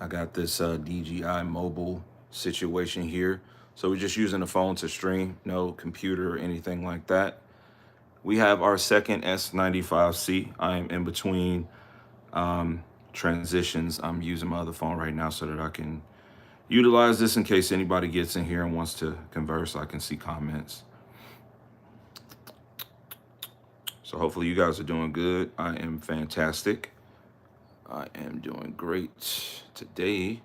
I got this DJI mobile situation here. So we're just using the phone to stream, no computer or anything like that. We have our second S95C. I'm in between transitions. I'm using my other phone right now so that I can utilize this in case anybody gets in here and wants to converse. I can see comments. So hopefully you guys are doing good. I am fantastic. I am doing great today.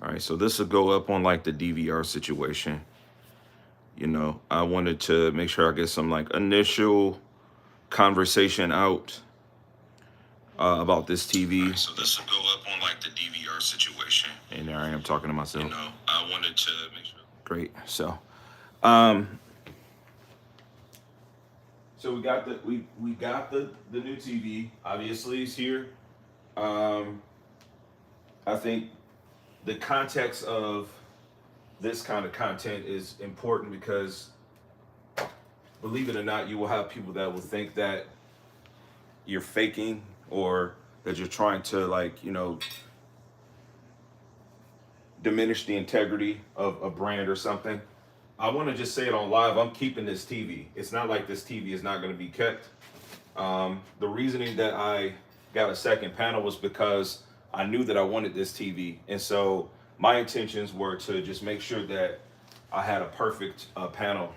All right, so this will go up on like the DVR situation. I wanted to make sure I get some like initial conversation out about this TV. Right, so this will go up on like the DVR situation. And there I am talking to myself. I wanted to make sure. Great. Um, so we got the new TV. Obviously, it's here. Um, I think the context of this kind of content is important because, believe it or not, you will have people that will think that you're faking or that you're trying to diminish the integrity of a brand or something. I want to just say it on live. I'm keeping this TV. It's not like this TV is not going to be kept. The reasoning that I got a second panel was because I knew that I wanted this TV. And so my intentions were to just make sure that I had a perfect panel.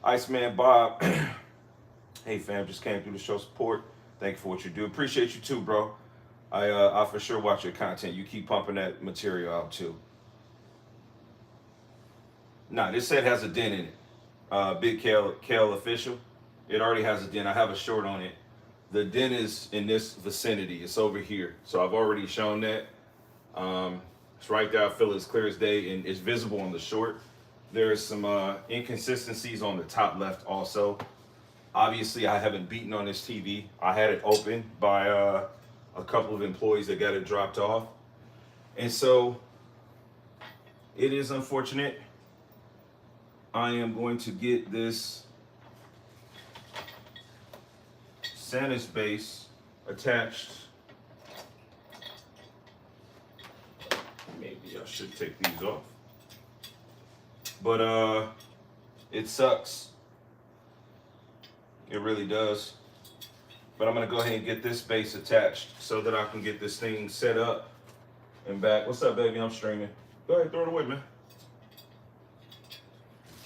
Iceman Bob, hey fam, just came through to show support. Thank you for what you do. Appreciate you too, bro. I for sure watch your content. You keep pumping that material out too. Nah, this set has a dent in it. Big Kale official. It already has a dent. I have a short on it. The dent is in this vicinity. It's over here. So I've already shown that. It's right there. I feel it's clear as day, and it's visible on the short. There's some inconsistencies on the top left also. Obviously, I haven't beaten on this TV. I had it open by a couple of employees that got it dropped off. And so it is unfortunate. I am going to get this Santa's base attached. Maybe I should take these off. But it sucks. It really does. But I'm gonna go ahead and get this base attached so that I can get this thing set up and back. What's up, baby? I'm streaming. Go ahead, throw it away, man.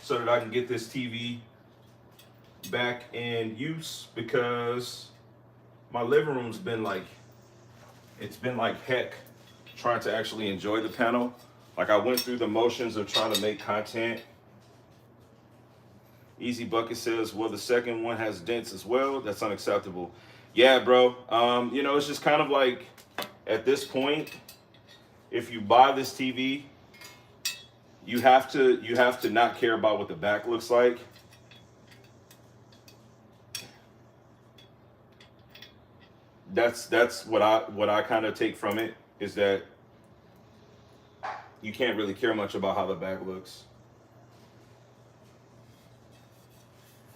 So that I can get this TV back in use because my living room's been like, it's been like heck trying to actually enjoy the panel. Like I went through the motions of trying to make content. Easy Bucket says, well, the second one has dents as well. That's unacceptable. Yeah, bro. It's just kind of like at this point, if you buy this TV, you have to not care about what the back looks like. That's what I kind of take from it is that you can't really care much about how the back looks.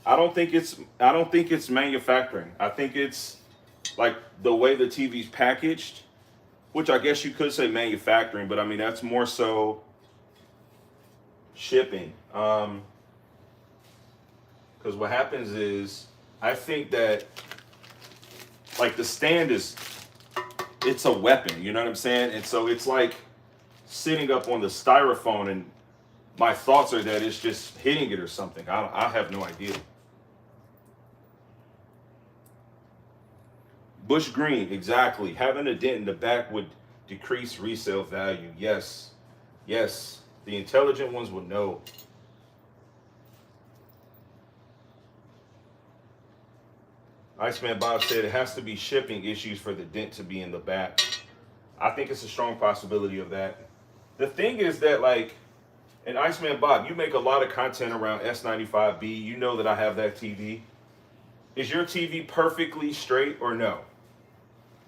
I don't think it's manufacturing. I think it's like the way the TV's packaged, which I guess you could say manufacturing, but I mean that's more so shipping. Because what happens is I think that like the stand it's a weapon, you know what I'm saying? And so it's like sitting up on the styrofoam, and my thoughts are that it's just hitting it or something. I have no idea. Bush green, exactly. Having a dent in the back would decrease resale value. Yes. Yes. The intelligent ones would know. Iceman Bob said it has to be shipping issues for the dent to be in the back. I think it's a strong possibility of that. The thing is that, like, and Iceman Bob, you make a lot of content around S95B. You know that I have that TV. Is your TV perfectly straight or no?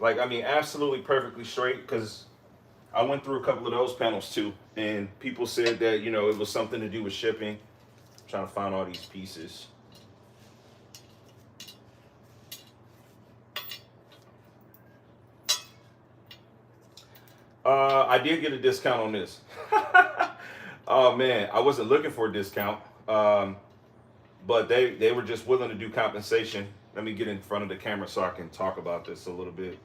Like, I mean, absolutely perfectly straight, because I went through a couple of those panels too, and people said that, it was something to do with shipping. I'm trying to find all these pieces. I did get a discount on this. Oh man, I wasn't looking for a discount, but they were just willing to do compensation. Let me get in front of the camera so I can talk about this a little bit.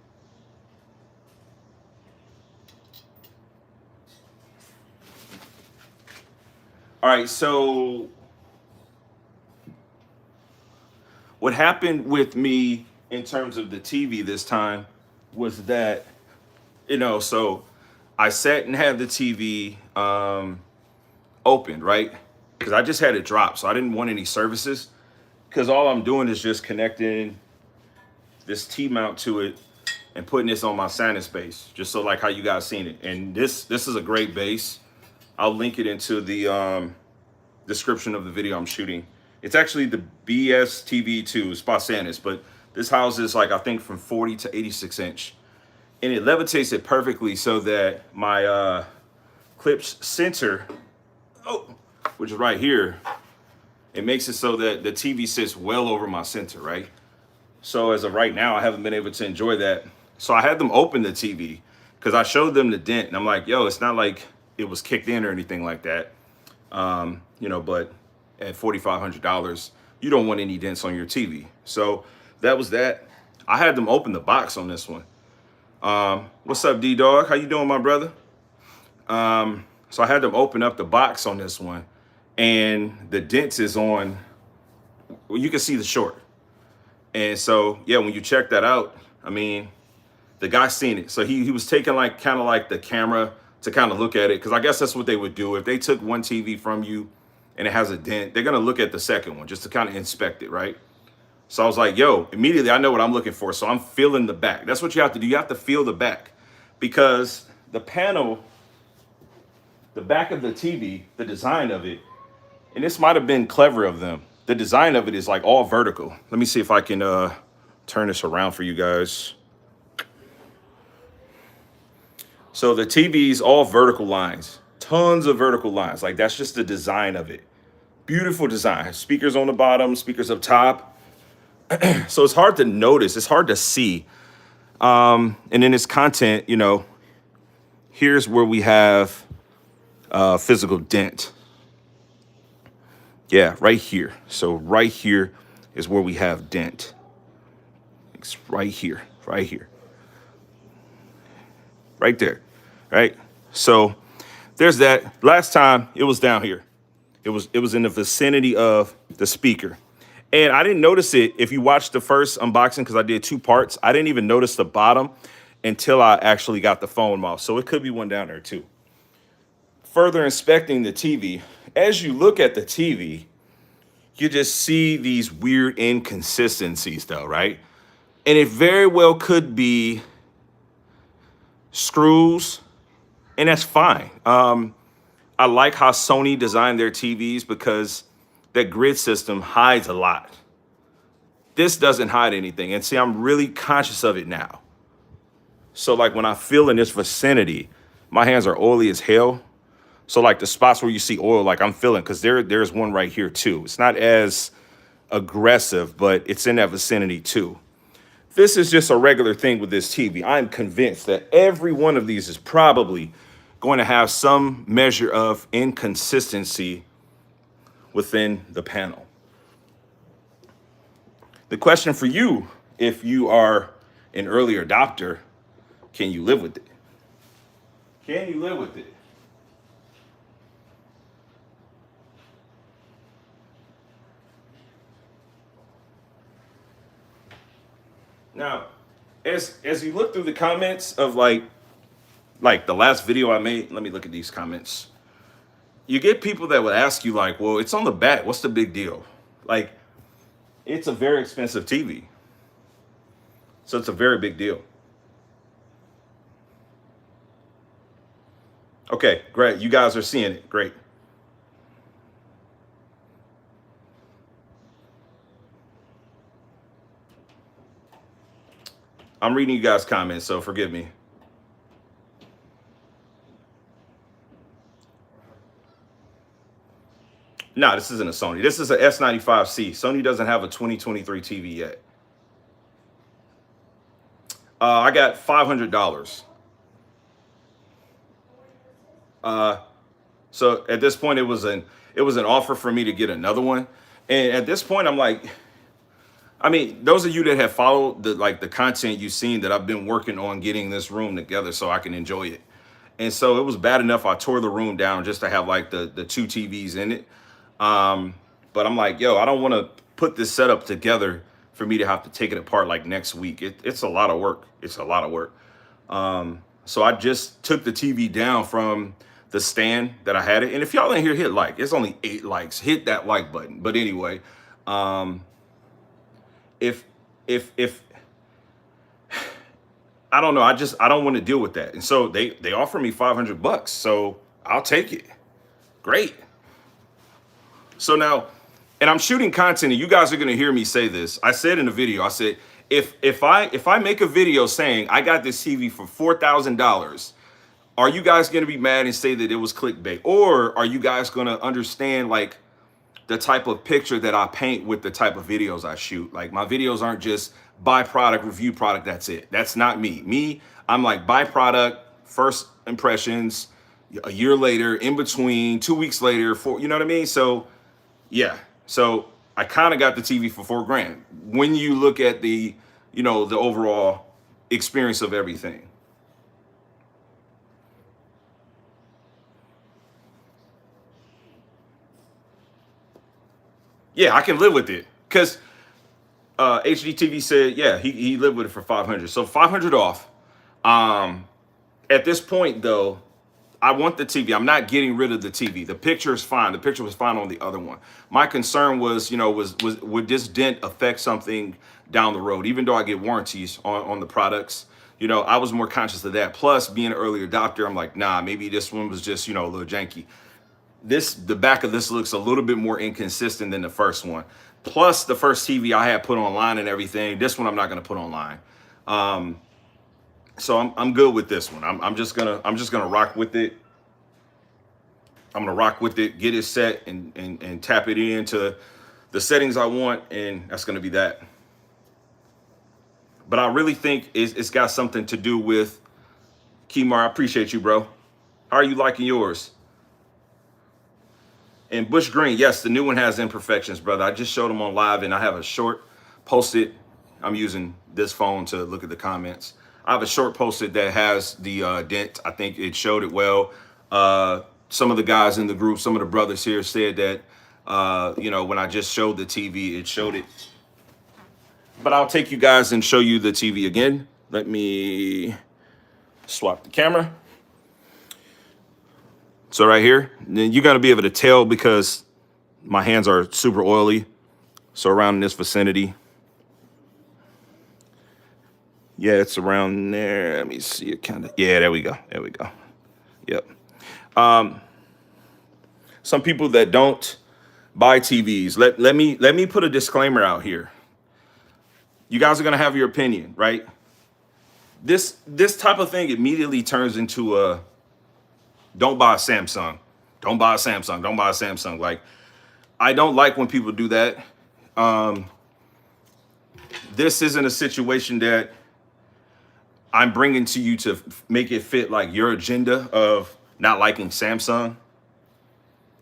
All right, so what happened with me in terms of the TV this time was that, so I sat and had the TV opened, right? Because I just had it drop, so I didn't want any services. Because all I'm doing is just connecting this T-mount to it and putting this on my sinus base, just so like how you guys seen it. And this is a great base. I'll link it into the description of the video I'm shooting. It's actually the BS-TV2 Spasanus, but this houses like I think from 40 to 86 inch. And it levitates it perfectly so that my clips center, which is right here, it makes it so that the TV sits well over my center, right? So as of right now, I haven't been able to enjoy that. So I had them open the TV because I showed them the dent and I'm like, yo, it's not like it was kicked in or anything like that. But at $4,500, you don't want any dents on your TV. So that was that. I had them open the box on this one. What's up, D-Dog? How you doing, my brother? So I had them open up the box on this one, and the dents is on, well, you can see the short. And so, yeah, when you check that out, I mean, the guy seen it. So he was taking like kind of like the camera to kind of look at it, because I guess that's what they would do. If they took one TV from you and it has a dent, they're going to look at the second one just to kind of inspect it, right? So I was like, yo, immediately I know what I'm looking for. So I'm feeling the back. That's what you have to do. You have to feel the back, because the panel, the back of the TV, the design of it, and this might have been clever of them, the design of it is like all vertical. Let me see if I can turn this around for you guys. So the TV's all vertical lines, tons of vertical lines. Like that's just the design of it. Beautiful design. Speakers on the bottom, speakers up top. So it's hard to notice. It's hard to see. And in this content, here's where we have physical dent. Yeah, right here. So right here is where we have dent. It's right here, right here. Right there, right? So there's that. Last time it was down here. It was in the vicinity of the speaker. And I didn't notice it if you watched the first unboxing, because I did 2 parts. I didn't even notice the bottom until I actually got the phone off. So it could be one down there too. Further inspecting the TV, as you look at the TV, you just see these weird inconsistencies though, right? And it very well could be screws, and that's fine. I like how Sony designed their TVs because that grid system hides a lot. This doesn't hide anything. And see, I'm really conscious of it now. So like when I feel in this vicinity, my hands are oily as hell. So like the spots where you see oil, like I'm feeling, because there's one right here too. It's not as aggressive, but it's in that vicinity too. This is just a regular thing with this TV. I'm convinced that every one of these is probably going to have some measure of inconsistency within the panel. The question for you, if you are an early adopter, can you live with it? Can you live with it? Now, as you look through the comments of like the last video I made, let me look at these comments. You get people that would ask you like, well, it's on the back. What's the big deal? Like, it's a very expensive TV. So it's a very big deal. Okay, great. You guys are seeing it. Great. I'm reading you guys' comments, so forgive me. No, this isn't a Sony. This is a S95C. Sony doesn't have a 2023 TV yet. I got $500. So at this point, it was an offer for me to get another one. And at this point, I'm like, I mean, those of you that have followed the content you've seen that I've been working on getting this room together so I can enjoy it. And so it was bad enough I tore the room down just to have like the two TVs in it. But I'm like, yo, I don't want to put this setup together for me to have to take it apart like next week. It's a lot of work. It's a lot of work. So I just took the TV down from the stand that I had it. And if y'all in here, hit like. It's only 8 likes. Hit that like button. But anyway, if I don't know, I don't want to deal with that. And so they offer me $500, so I'll take it. Great. So now, and I'm shooting content, and you guys are gonna hear me say this. I said in the video, I said, if I make a video saying I got this TV for $4,000, are you guys gonna be mad and say that it was clickbait? Or are you guys gonna understand like the type of picture that I paint with the type of videos I shoot? Like, my videos aren't just buy product, review product, that's it. That's not me. I'm like buy product, first impressions, a year later, in between, 2 weeks later, you know what I mean? So yeah, so I kind of got the TV for $4,000 when you look at the overall experience of everything. Yeah, I can live with it because HDTV said, yeah, he lived with it for 500. So 500 off. At this point, though, I want the TV. I'm not getting rid of the TV. The picture is fine. The picture was fine on the other one. My concern was, would this dent affect something down the road? Even though I get warranties on the products, I was more conscious of that. Plus, being an early adopter, I'm like, nah, maybe this one was just, a little janky. The back of this looks a little bit more inconsistent than the first one. Plus, the first TV I had put online and everything. This one I'm not going to put online. So I'm good with this one. I'm just gonna rock with it. I'm gonna rock with it, get it set, and tap it into the settings I want, and that's gonna be that. But I really think it's got something to do with Kemar. I appreciate you, bro. How are you liking yours? And Bush Green, yes, the new one has imperfections, brother. I just showed them on live, and I have a short posted. I'm using this phone to look at the comments. I have a short posted that has the dent. I think it showed it well. Some of the guys in the group, some of the brothers here said that, when I just showed the TV, it showed it. But I'll take you guys and show you the TV again. Let me swap the camera. So right here, then you're gonna be able to tell because my hands are super oily. So around in this vicinity. Yeah, it's around there. Let me see it kind of. Yeah, there we go. There we go. Yep. Some people that don't buy TVs, let me put a disclaimer out here. You guys are gonna have your opinion, right? This type of thing immediately turns into a don't buy a Samsung. Don't buy a Samsung. Don't buy a Samsung. Like, I don't like when people do that. This isn't a situation that I'm bringing to you to make it fit like your agenda of not liking Samsung.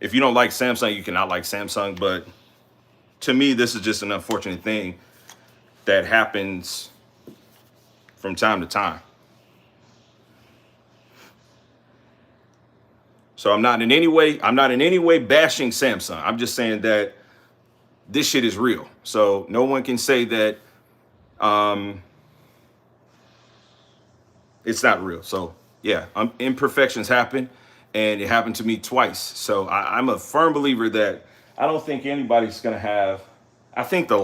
If you don't like Samsung, you cannot like Samsung. But to me, this is just an unfortunate thing that happens from time to time. So I'm not in any way bashing Samsung. I'm just saying that this shit is real. So no one can say that it's not real. So yeah, imperfections happen, and it happened to me twice. So I'm a firm believer that I don't think anybody's gonna have. I think the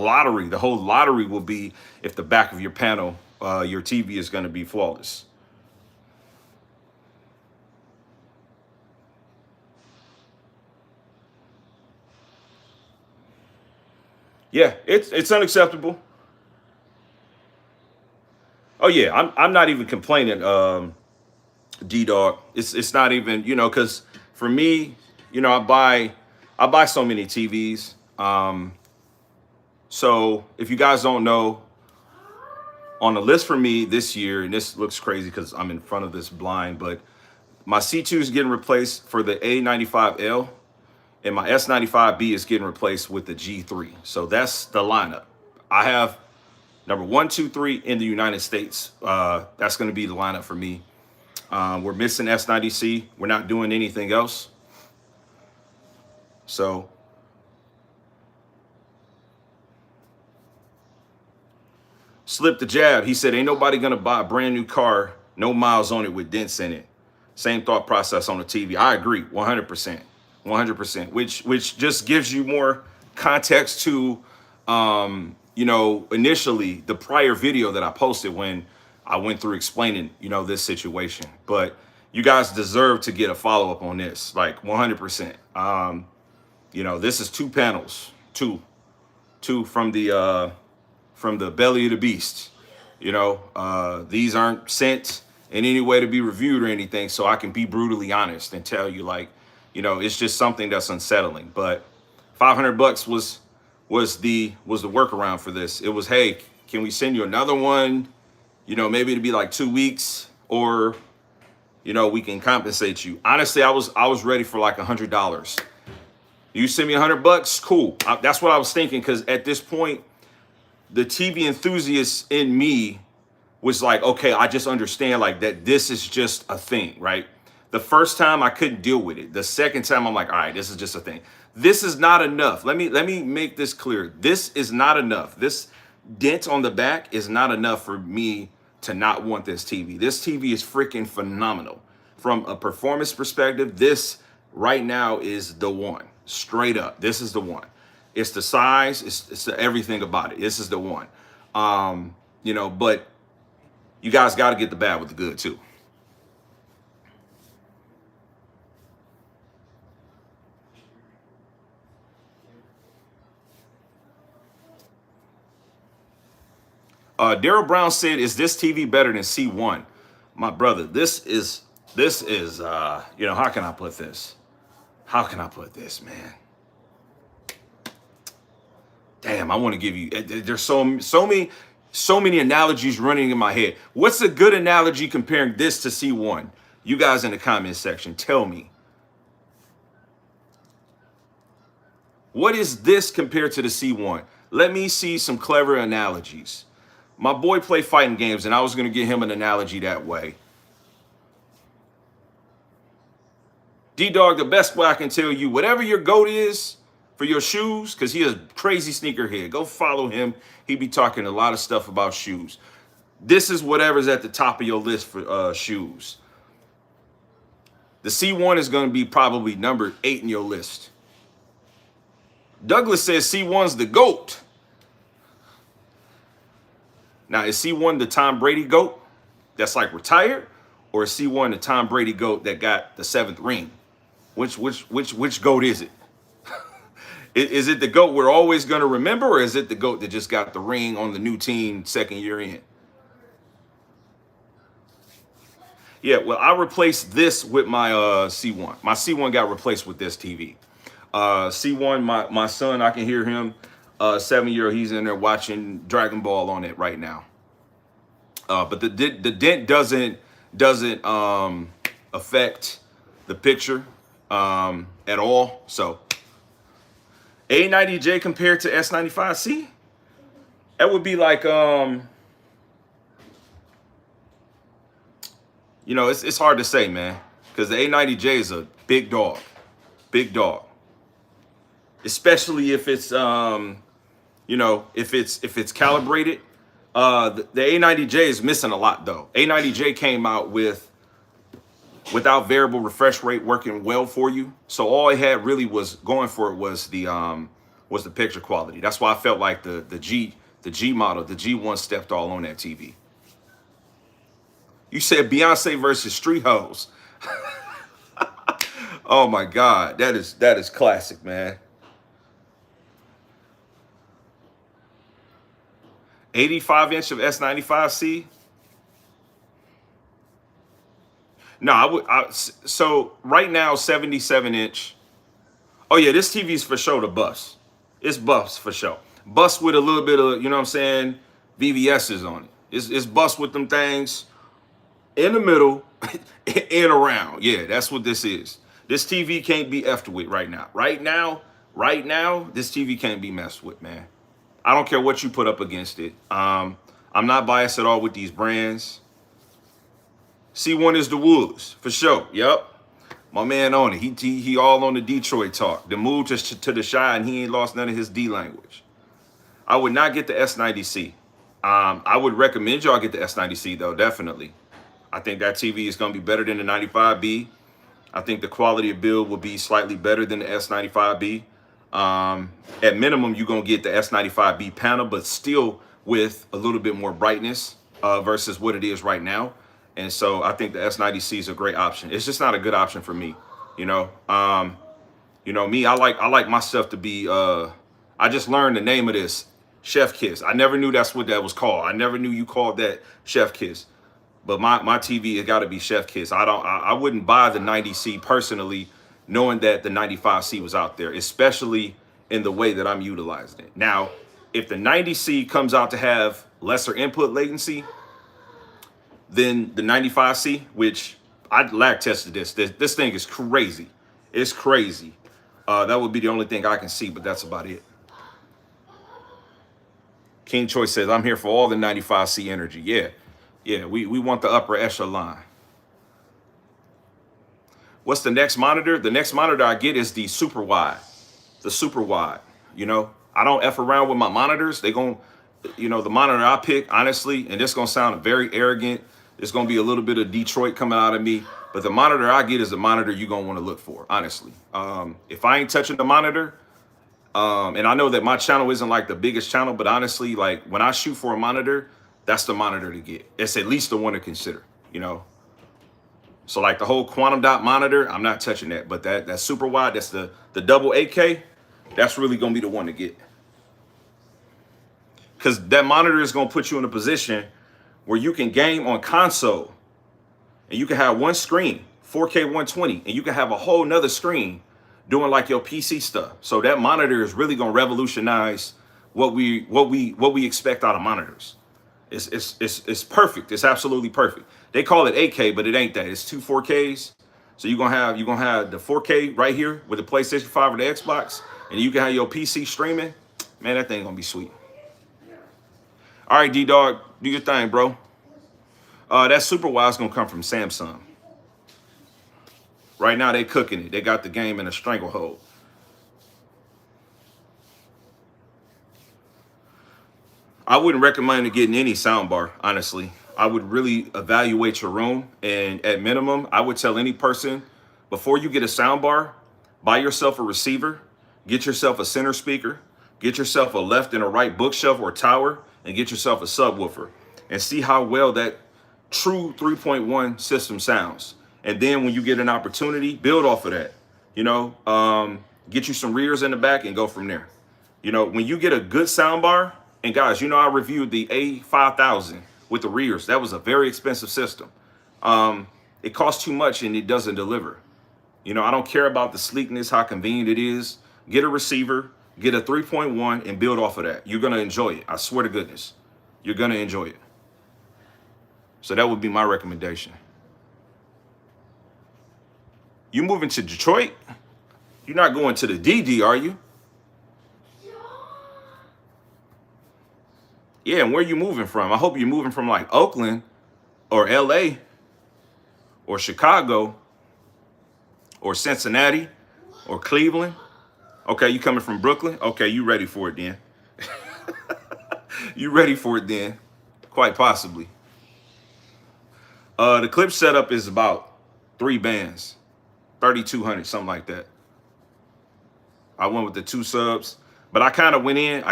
whole lottery will be if the back of your panel, your TV is gonna be flawless. Yeah, it's unacceptable. Oh yeah, I'm not even complaining, D-Dog. It's not even, because for me, I buy so many TVs. So if you guys don't know, on the list for me this year, and this looks crazy because I'm in front of this blind, but My C2 is getting replaced for the A95L, and my S95B is getting replaced with the G3. So that's the lineup. I have number 1, 2, 3 in the United States. That's going to be the lineup for me. We're missing S90C. We're not doing anything else. So Slip the Jab, he said, ain't nobody going to buy a brand new car, no miles on it with dents in it. Same thought process on the TV. I agree, 100%. 100%, which just gives you more context to, you know, initially the prior video that I posted when I went through explaining, you know, this situation. But you guys deserve to get a follow-up on this, like 100%. You know, this is 2 panels, two from the belly of the beast. You know, these aren't sent in any way to be reviewed or anything, so I can be brutally honest and tell you, like, you know, it's just something that's unsettling. But $500 was the workaround for this. It was, hey, can we send you another one? You know, maybe it'd be like 2 weeks, or, you know, we can compensate you. Honestly, I was ready for like $100. You send me $100, cool. That's what I was thinking, because at this point, the TV enthusiast in me was like, okay, I just understand like that this is just a thing, right? The first time I couldn't deal with it. The second time I'm like, all right, this is just a thing. This is not enough. Let me make this clear. This is not enough. This dent on the back is not enough for me to not want this TV. This TV is freaking phenomenal. From a performance perspective, this right now is the one. Straight up, this is the one. It's the size, it's everything about it. This is the one. You know, but you guys got to get the bad with the good too. Daryl Brown said, is this TV better than C1? My brother, this is, you know, how can I put this? How can I put this, man? Damn, I want to give you, there's so many analogies running in my head. What's a good analogy comparing this to C1? You guys in the comment section, tell me. What is this compared to the C1? Let me see some clever analogies. My boy play fighting games, and I was going to get him an analogy that way. D-Dog, the best way I can tell you, whatever your goat is for your shoes, because he is a crazy sneakerhead, go follow him. He be talking a lot of stuff about shoes. This is whatever's at the top of your list for shoes. The C1 is going to be probably number 8 in your list. Douglas says C1's the GOAT. Now, is C1 the Tom Brady GOAT that's like retired? Or is C1 the Tom Brady GOAT that got the 7th ring? Which GOAT is it? Is it the GOAT we're always going to remember, or is it the GOAT that just got the ring on the new team 2nd year in? Yeah, well, I replaced this with my C1. My C1 got replaced with this TV. C1, my son, I can hear him, 7-year-old, he's in there watching Dragon Ball on it right now. But the dent doesn't affect the picture at all. So A90J compared to S95C, that would be like, you know, it's hard to say, man, because the A90J is a big dog, especially if it's, you know, if it's calibrated. The A90J is missing a lot though. A90J came out without variable refresh rate working well for you. So all it had really was going for it was the picture quality. That's why I felt like the G model, the G1 stepped all on that TV. You said Beyonce versus Street Hoes. Oh my God, that is classic, man. 85-inch of S95C. No, so right now 77-inch. Oh yeah, this TV is for sure the bus. It's bus for sure. Bus with a little bit of, you know what I'm saying, VVS's on it. It's bus with them things. in the middle, and around. Yeah, that's what this is. This TV can't be effed with right now. Right now, this TV can't be messed with, man. I don't care what you put up against it. I'm not biased at all with these brands. C1 is the Woods, for sure. Yep. My man on it. He all on the Detroit talk. The move to the shy, and he ain't lost none of his D language. I would not get the S90C. I would recommend y'all get the S90C, though, definitely. I think that TV is going to be better than the 95B. I think the quality of build will be slightly better than the S95B. At minimum, you're going to get the S95B panel, but still with a little bit more brightness versus what it is right now. And so I think the S90C is a great option. It's just not a good option for me. You know, me, I like my stuff to be, I just learned the name of this, Chef Kiss. I never knew that's what that was called. I never knew you called that Chef Kiss. But my TV has got to be Chef Kiss. I wouldn't buy the 90C personally, knowing that the 95C was out there, especially in the way that I'm utilizing it. Now, if the 90C comes out to have lesser input latency than the 95C, which I lag tested this thing is crazy. It's crazy. That would be the only thing I can see, but that's about it. King Choice says, I'm here for all the 95C energy. Yeah, we want the upper echelon. What's the next monitor? The next monitor I get is the super wide. The super wide. You know, I don't F around with my monitors. They gon', the monitor I pick, honestly, and this gonna sound very arrogant. There's gonna be a little bit of Detroit coming out of me, but the monitor I get is the monitor you're gonna want to look for, honestly. If I ain't touching the monitor, and I know that my channel isn't like the biggest channel, but honestly, like when I shoot for a monitor, that's the monitor to get. It's at least the one to consider, So like the whole quantum dot monitor, I'm not touching that. But that super wide, that's the double 8K, that's really gonna be the one to get. Because that monitor is gonna put you in a position where you can game on console, and you can have one screen, 4K 120, and you can have a whole nother screen doing like your PC stuff. So that monitor is really gonna revolutionize what we expect out of monitors. It's perfect. It's absolutely perfect. They call it 8K, but it ain't that. It's two 4Ks. So you're gonna have the 4K right here with the PlayStation 5 or the Xbox, and you can have your PC streaming. Man, that thing gonna be sweet. All right, D-Dog, do your thing, bro. That super wide's gonna come from Samsung. Right now they cooking it. They got the game in a stranglehold. I wouldn't recommend getting any soundbar, honestly. I would really evaluate your room, and at minimum, I would tell any person, before you get a soundbar, buy yourself a receiver, get yourself a center speaker, get yourself a left and a right bookshelf or tower, and get yourself a subwoofer, and see how well that true 3.1 system sounds. And then when you get an opportunity, build off of that. Get you some rears in the back and go from there. When you get a good soundbar, and guys, I reviewed the A5000 with the rears. That was a very expensive system. It costs too much and it doesn't deliver. I don't care about the sleekness, how convenient it is. Get a receiver, get a 3.1 and build off of that. You're going to enjoy it. I swear to goodness. You're going to enjoy it. So that would be my recommendation. You moving to Detroit? You're not going to the DD, are you? Yeah, and where you moving from? I hope you're moving from like Oakland or LA or Chicago or Cincinnati or Cleveland. Okay, you coming from Brooklyn? Okay, you ready for it then. You ready for it then? Quite possibly. The clip setup is about 3 bands, 3,200, something like that. I went with the 2 subs. But I kind of went in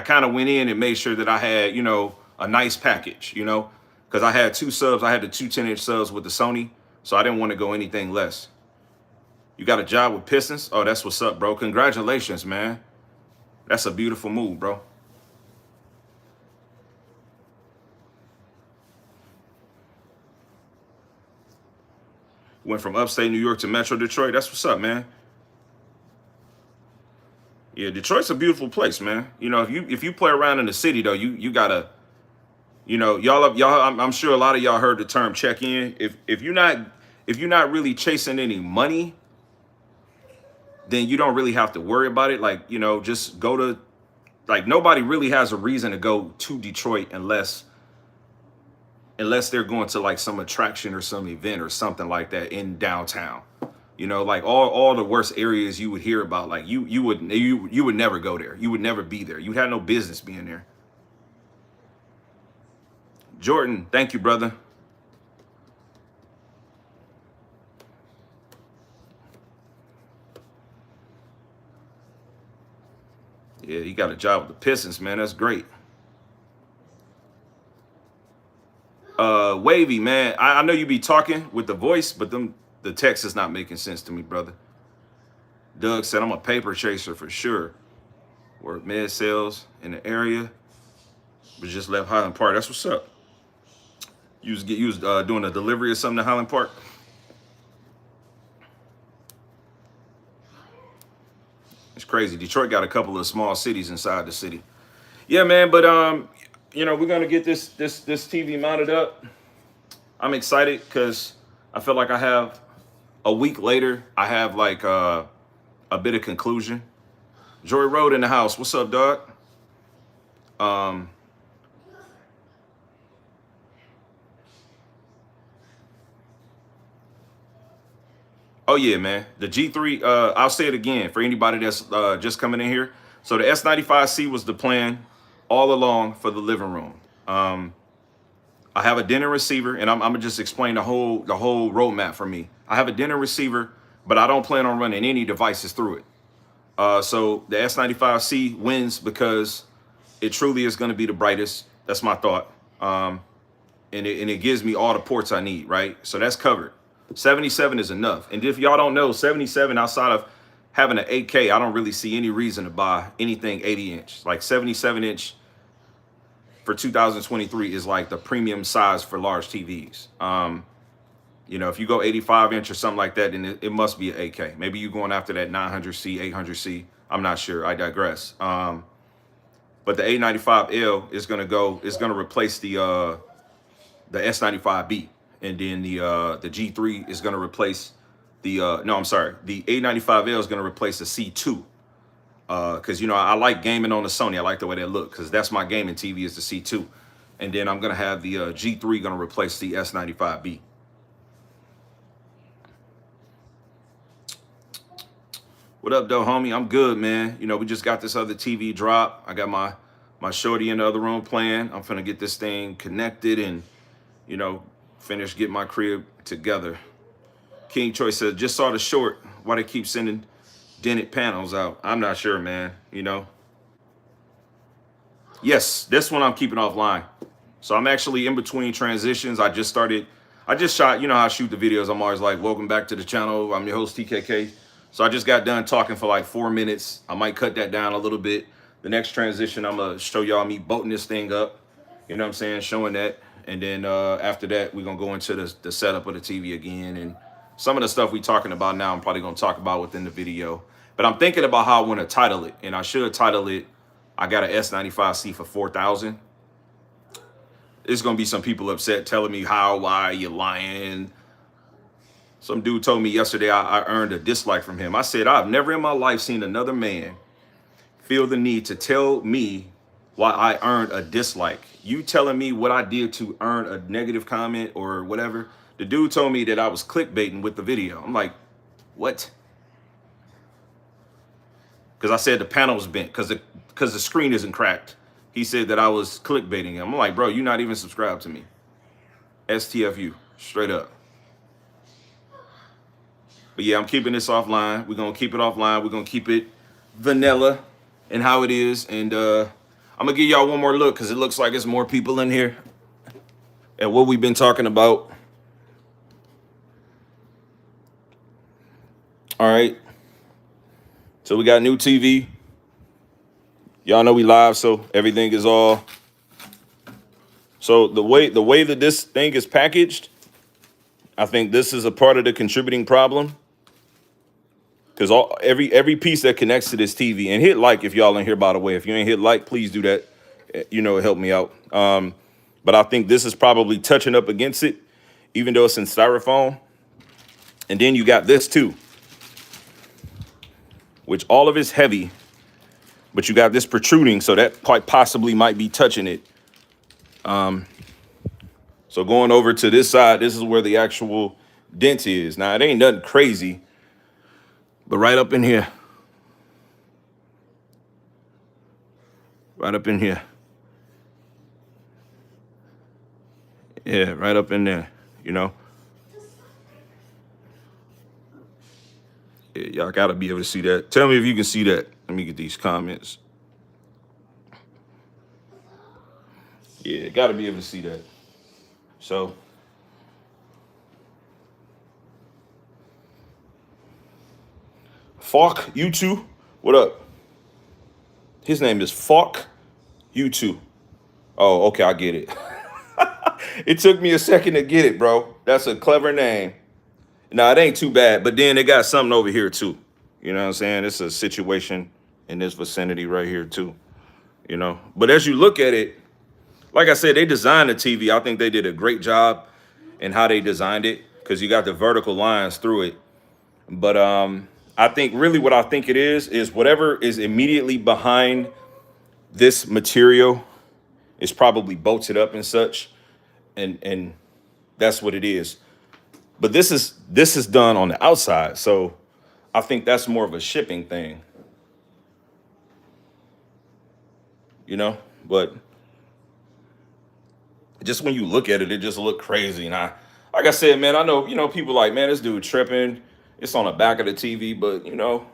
and made sure that I had, a nice package, because I had 2 subs. I had the 2 10-inch subs with the Sony, so I didn't want to go anything less. You got a job with Pistons? Oh, that's what's up, bro. Congratulations, man. That's a beautiful move, bro. Went from upstate New York to Metro Detroit. That's what's up, man. Yeah, Detroit's a beautiful place, man. If you play around in the city though, you gotta You know, I'm sure a lot of y'all heard the term check in. If you're not really chasing any money, then you don't really have to worry about it. Like, you know, just go to, like, nobody really has a reason to go to Detroit unless they're going to like some attraction or some event or something like that in downtown. You know, like all the worst areas you would hear about, like you would never go there. You would never be there. You had no business being there. Jordan, thank you, brother. Yeah, you got a job with the Pistons, man. That's great. Wavy, man. I know you be talking with the voice, but the text is not making sense to me, brother. Doug said, I'm a paper chaser for sure. Work med sales in the area, but just left Highland Park. That's what's up. You was doing a delivery or something to Highland Park? It's crazy. Detroit got a couple of small cities inside the city. Yeah, man, but you know, we're gonna get this TV mounted up. I'm excited because I feel like I have a week later, I have like a bit of conclusion. Joy Road in the house. What's up, dog? Oh yeah, man. The G3, I'll say it again for anybody that's just coming in here. So the S95C was the plan all along for the living room. I have a dinner receiver, and I'm gonna just explain the whole roadmap for me. I have a dinner receiver, but I don't plan on running any devices through it. So the S95C wins because it truly is going to be the brightest. That's my thought. And it gives me all the ports I need, right? So that's covered. 77 is enough. And if y'all don't know, 77 outside of having an 8K, I don't really see any reason to buy anything 80 inch. Like 77 inch for 2023 is like the premium size for large TVs. You know, if you go 85 inch or something like that, then it must be an 8K. Maybe you're going after that 900C, 800C. I'm not sure. I digress. But the A95L is going to replace the S95B. And then the G3 is going to replace the, no, I'm sorry. The A95L is going to replace the C2. Because, you know, I like gaming on the Sony. I like the way they look because that's my gaming TV is the C2. And then I'm going to have the G3 going to replace the S95B. What up, though, homie? I'm good, man. You know, we just got this other TV drop. I got my shorty in the other room playing. I'm finna get this thing connected and, you know, finish getting my crib together. King Choice said, just saw the short. Why they keep sending dented panels out? I'm not sure, man. You know. Yes, this one I'm keeping offline. So I'm actually in between transitions. I just shot, you know how I shoot the videos. I'm always like, welcome back to the channel. I'm your host, TKK. So I just got done talking for like 4 minutes. I might cut that down a little bit. The next transition, I'm going to show y'all me bolting this thing up. You know what I'm saying? Showing that. And then after that, we're going to go into the setup of the TV again. And some of the stuff we're talking about now, I'm probably going to talk about within the video. But I'm thinking about how I want to title it. And I should title it, I got an S95C for $4,000. There's going to be some people upset telling me why you lying. Some dude told me yesterday I earned a dislike from him. I said, I've never in my life seen another man feel the need to tell me why I earned a dislike. You telling me what I did to earn a negative comment or whatever. The dude told me that I was clickbaiting with the video. I'm like, what? Because I said the panel was bent because the screen isn't cracked. He said that I was clickbaiting him. I'm like, bro, you're not even subscribed to me. STFU, straight up. But yeah, I'm keeping this offline. We're going to keep it offline. We're going to keep it vanilla and how it is. And I'm going to give y'all one more look because it looks like there's more people in here. And what we've been talking about. All right. So we got new TV. Y'all know we live, so everything is all. So the way that this thing is packaged, I think this is a part of the contributing problem. Because every piece that connects to this TV, and hit like if y'all in here, by the way. If you ain't hit like, please do that. You know, it helped me out. But but I think this is probably touching up against it, even though it's in styrofoam. And then you got this too, which all of it's heavy, but you got this protruding, so that quite possibly might be touching it. So going over to this side, this is where the actual dent is. Now, it ain't nothing crazy, but right up in here. Right up in here. Yeah, right up in there, you know. Yeah, y'all gotta be able to see that. Tell me if you can see that. Let me get these comments. Yeah, gotta be able to see that. So, Falk, you two, what up? His name is Falk, you two. Oh, okay, I get it. It took me a second to get it, bro. That's a clever name. No, it ain't too bad, but then they got something over here too. You know what I'm saying? It's a situation in this vicinity right here too, you know? But as you look at it, like I said, they designed the TV. I think they did a great job in how they designed it because you got the vertical lines through it. But I think really what I think it is whatever is immediately behind this material is probably bolted up and such. And that's what it is. But this is done on the outside. So I think that's more of a shipping thing. You know, but just when you look at it, it just look crazy. And like I said, man, I know, you know, people like, man, this dude tripping. It's on the back of the TV, but you know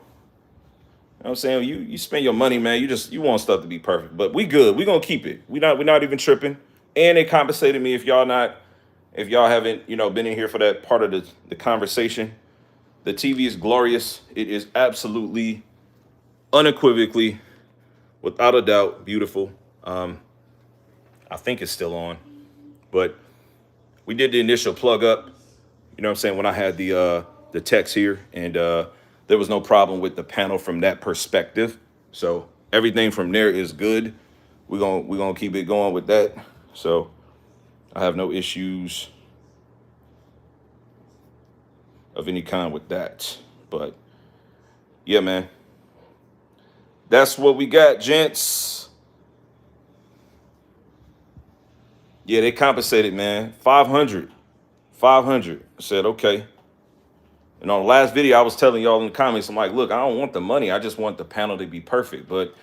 what I'm saying? You spend your money, man. You want stuff to be perfect. But we good. We gonna keep it. We're not even tripping. And they compensated me if y'all haven't, you know, been in here for that part of the conversation. The TV is glorious. It is absolutely, unequivocally, without a doubt, beautiful. I think it's still on. But we did the initial plug up, you know what I'm saying, when I had the text here, and there was no problem with the panel from that perspective. So everything from there is good. We're gonna keep it going with that. So I have no issues of any kind with that. But yeah, man, that's what we got, gents. Yeah, they compensated, man. 500. I said, okay. And on the last video, I was telling y'all in the comments, I'm like, look, I don't want the money. I just want the panel to be perfect. But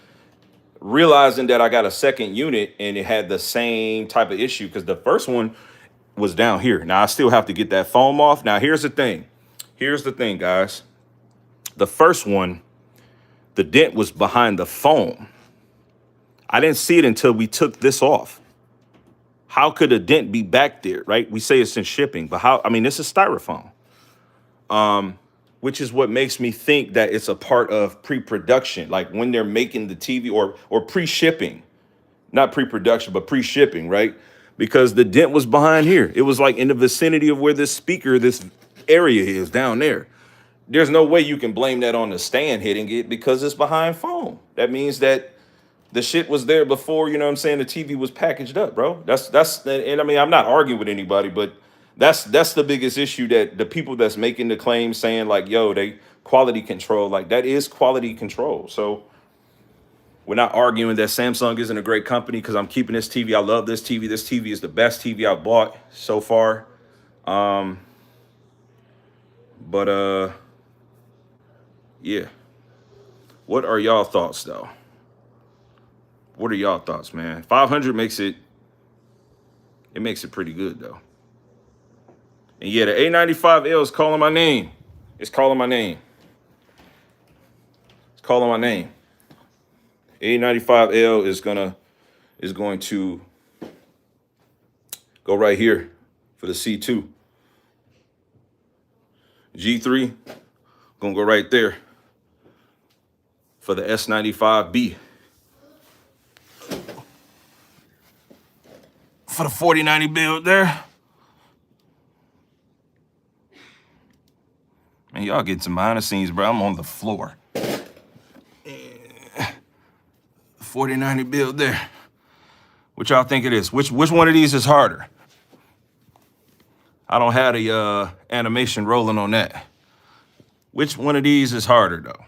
realizing that I got a second unit and it had the same type of issue, because the first one was down here. Now, I still have to get that foam off. Now, here's the thing. Guys. The first one, the dent was behind the foam. I didn't see it until we took this off. How could a dent be back there, right? We say it's in shipping, but how? I mean, this is styrofoam, which is what makes me think that it's a part of pre-production, like when they're making the TV or pre-shipping, not pre-production, but pre-shipping, right? Because the dent was behind here. It was like in the vicinity of where this area is down there. There's no way you can blame that on the stand hitting it because it's behind foam. That means that the shit was there before, you know what I'm saying, the TV was packaged up, bro. And I mean, I'm not arguing with anybody, but that's the biggest issue, that the people that's making the claim saying like, yo, they quality control, like that is quality control. So we're not arguing that Samsung isn't a great company, because I'm keeping this TV. I love this TV. This TV is the best TV I've bought so far. Yeah. What are y'all thoughts though? What are y'all thoughts, man? 500 makes it pretty good though. And yeah, the A95L is calling my name. It's calling my name. A95L is going to go right here for the C2. G3 gonna go right there for the S95B. For the 4090 build there. Man, y'all getting some behind the scenes, bro. I'm on the floor. 4090 build there. What y'all think it is? Which one of these is harder? I don't have the animation rolling on that. Which one of these is harder though?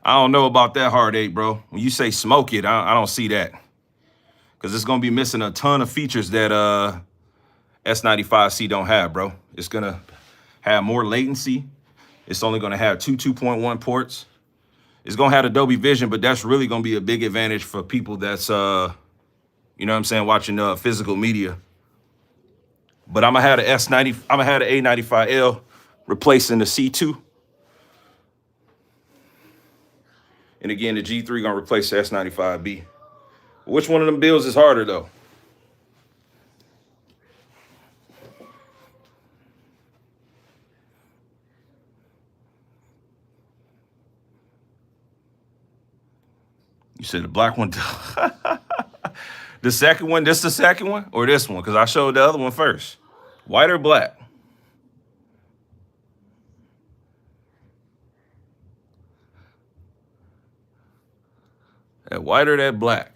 I don't know about that heartache, bro. When you say smoke it, I don't see that. Because it's going to be missing a ton of features that S95C don't have, bro. It's going to have more latency. It's only going to have two 2.1 ports. It's going to have Adobe Vision, but that's really going to be a big advantage for people that's, you know what I'm saying, watching physical media. But I'm going to have the I'm going to have the A95L replacing the C2. And again, the G3 going to replace the S95B. Which one of them builds is harder, though? You said the black one. The second one, this the second one? Or this one? Because I showed the other one first. White or black? That white or that black?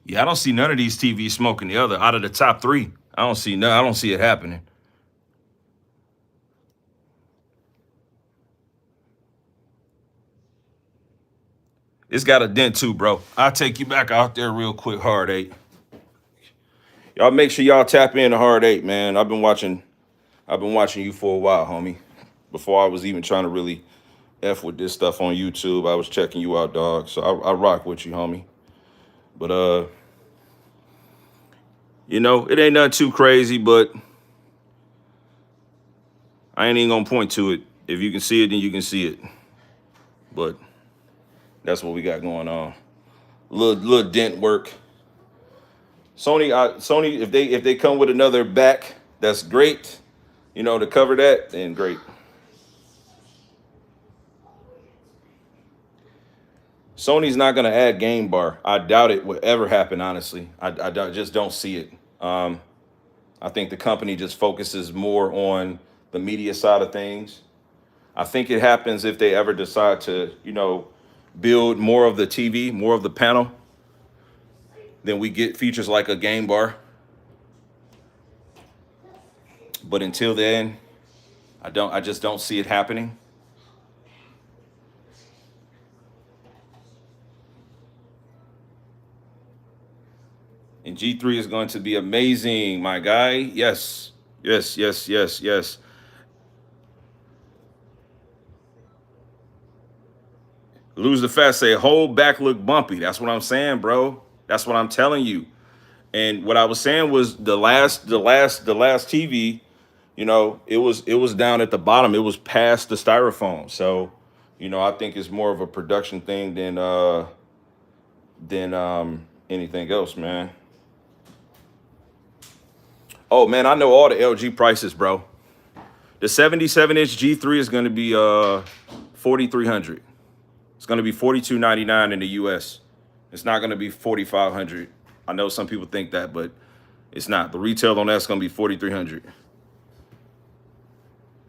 Yeah, I don't see none of these TVs smoking the other. Out of the top three, I don't see it happening. It's got a dent too, bro. I'll take you back out there real quick, Hard 8. Y'all make sure y'all tap in to Hard 8, man. I've been watching you for a while, homie. Before I was even trying to really F with this stuff on YouTube, I was checking you out, dog. So I rock with you, homie. But you know, it ain't nothing too crazy, but I ain't even gonna point to it. If you can see it, then you can see it. But that's what we got going on. Little dent work. Sony, if they come with another back, that's great. You know, to cover that, then great. Sony's not gonna add game bar. I doubt it would ever happen, honestly. I just don't see it. I think the company just focuses more on the media side of things. I think it happens if they ever decide to, you know, build more of the TV, more of the panel. Then we get features like a game bar. But until then, I just don't see it happening. And G3 is going to be amazing, my guy. Yes, yes, yes, yes, yes. Lose the fat, say whole back look bumpy. That's what I'm saying, bro. That's what I'm telling you. And what I was saying was the last TV, you know, it was down at the bottom. It was past the styrofoam. So, you know, I think it's more of a production thing than anything else, man. Oh man, I know all the LG prices, bro. The 77-inch G3 is going to be $4,300. It's going to be $4,299 in the US. It's not going to be $4,500. I know some people think that, but it's not. The retail on that's going to be $4,300.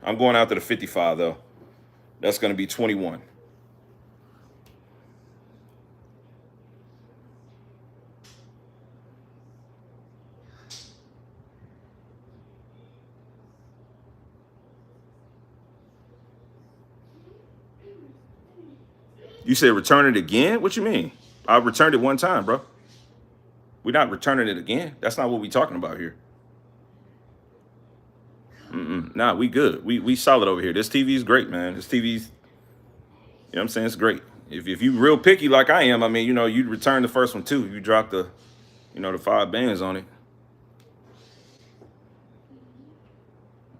I'm going out to the 55 though. That's going to be 21. You said return it again? What you mean? I returned it one time, bro. We're not returning it again. That's not what we're talking about here. Nah, we good. We solid over here. This TV is great, man. This TV's, you know what I'm saying? It's great. If you real picky like I am, I mean, you know, you'd return the first one too. You drop the, you know, the 5 bands on it.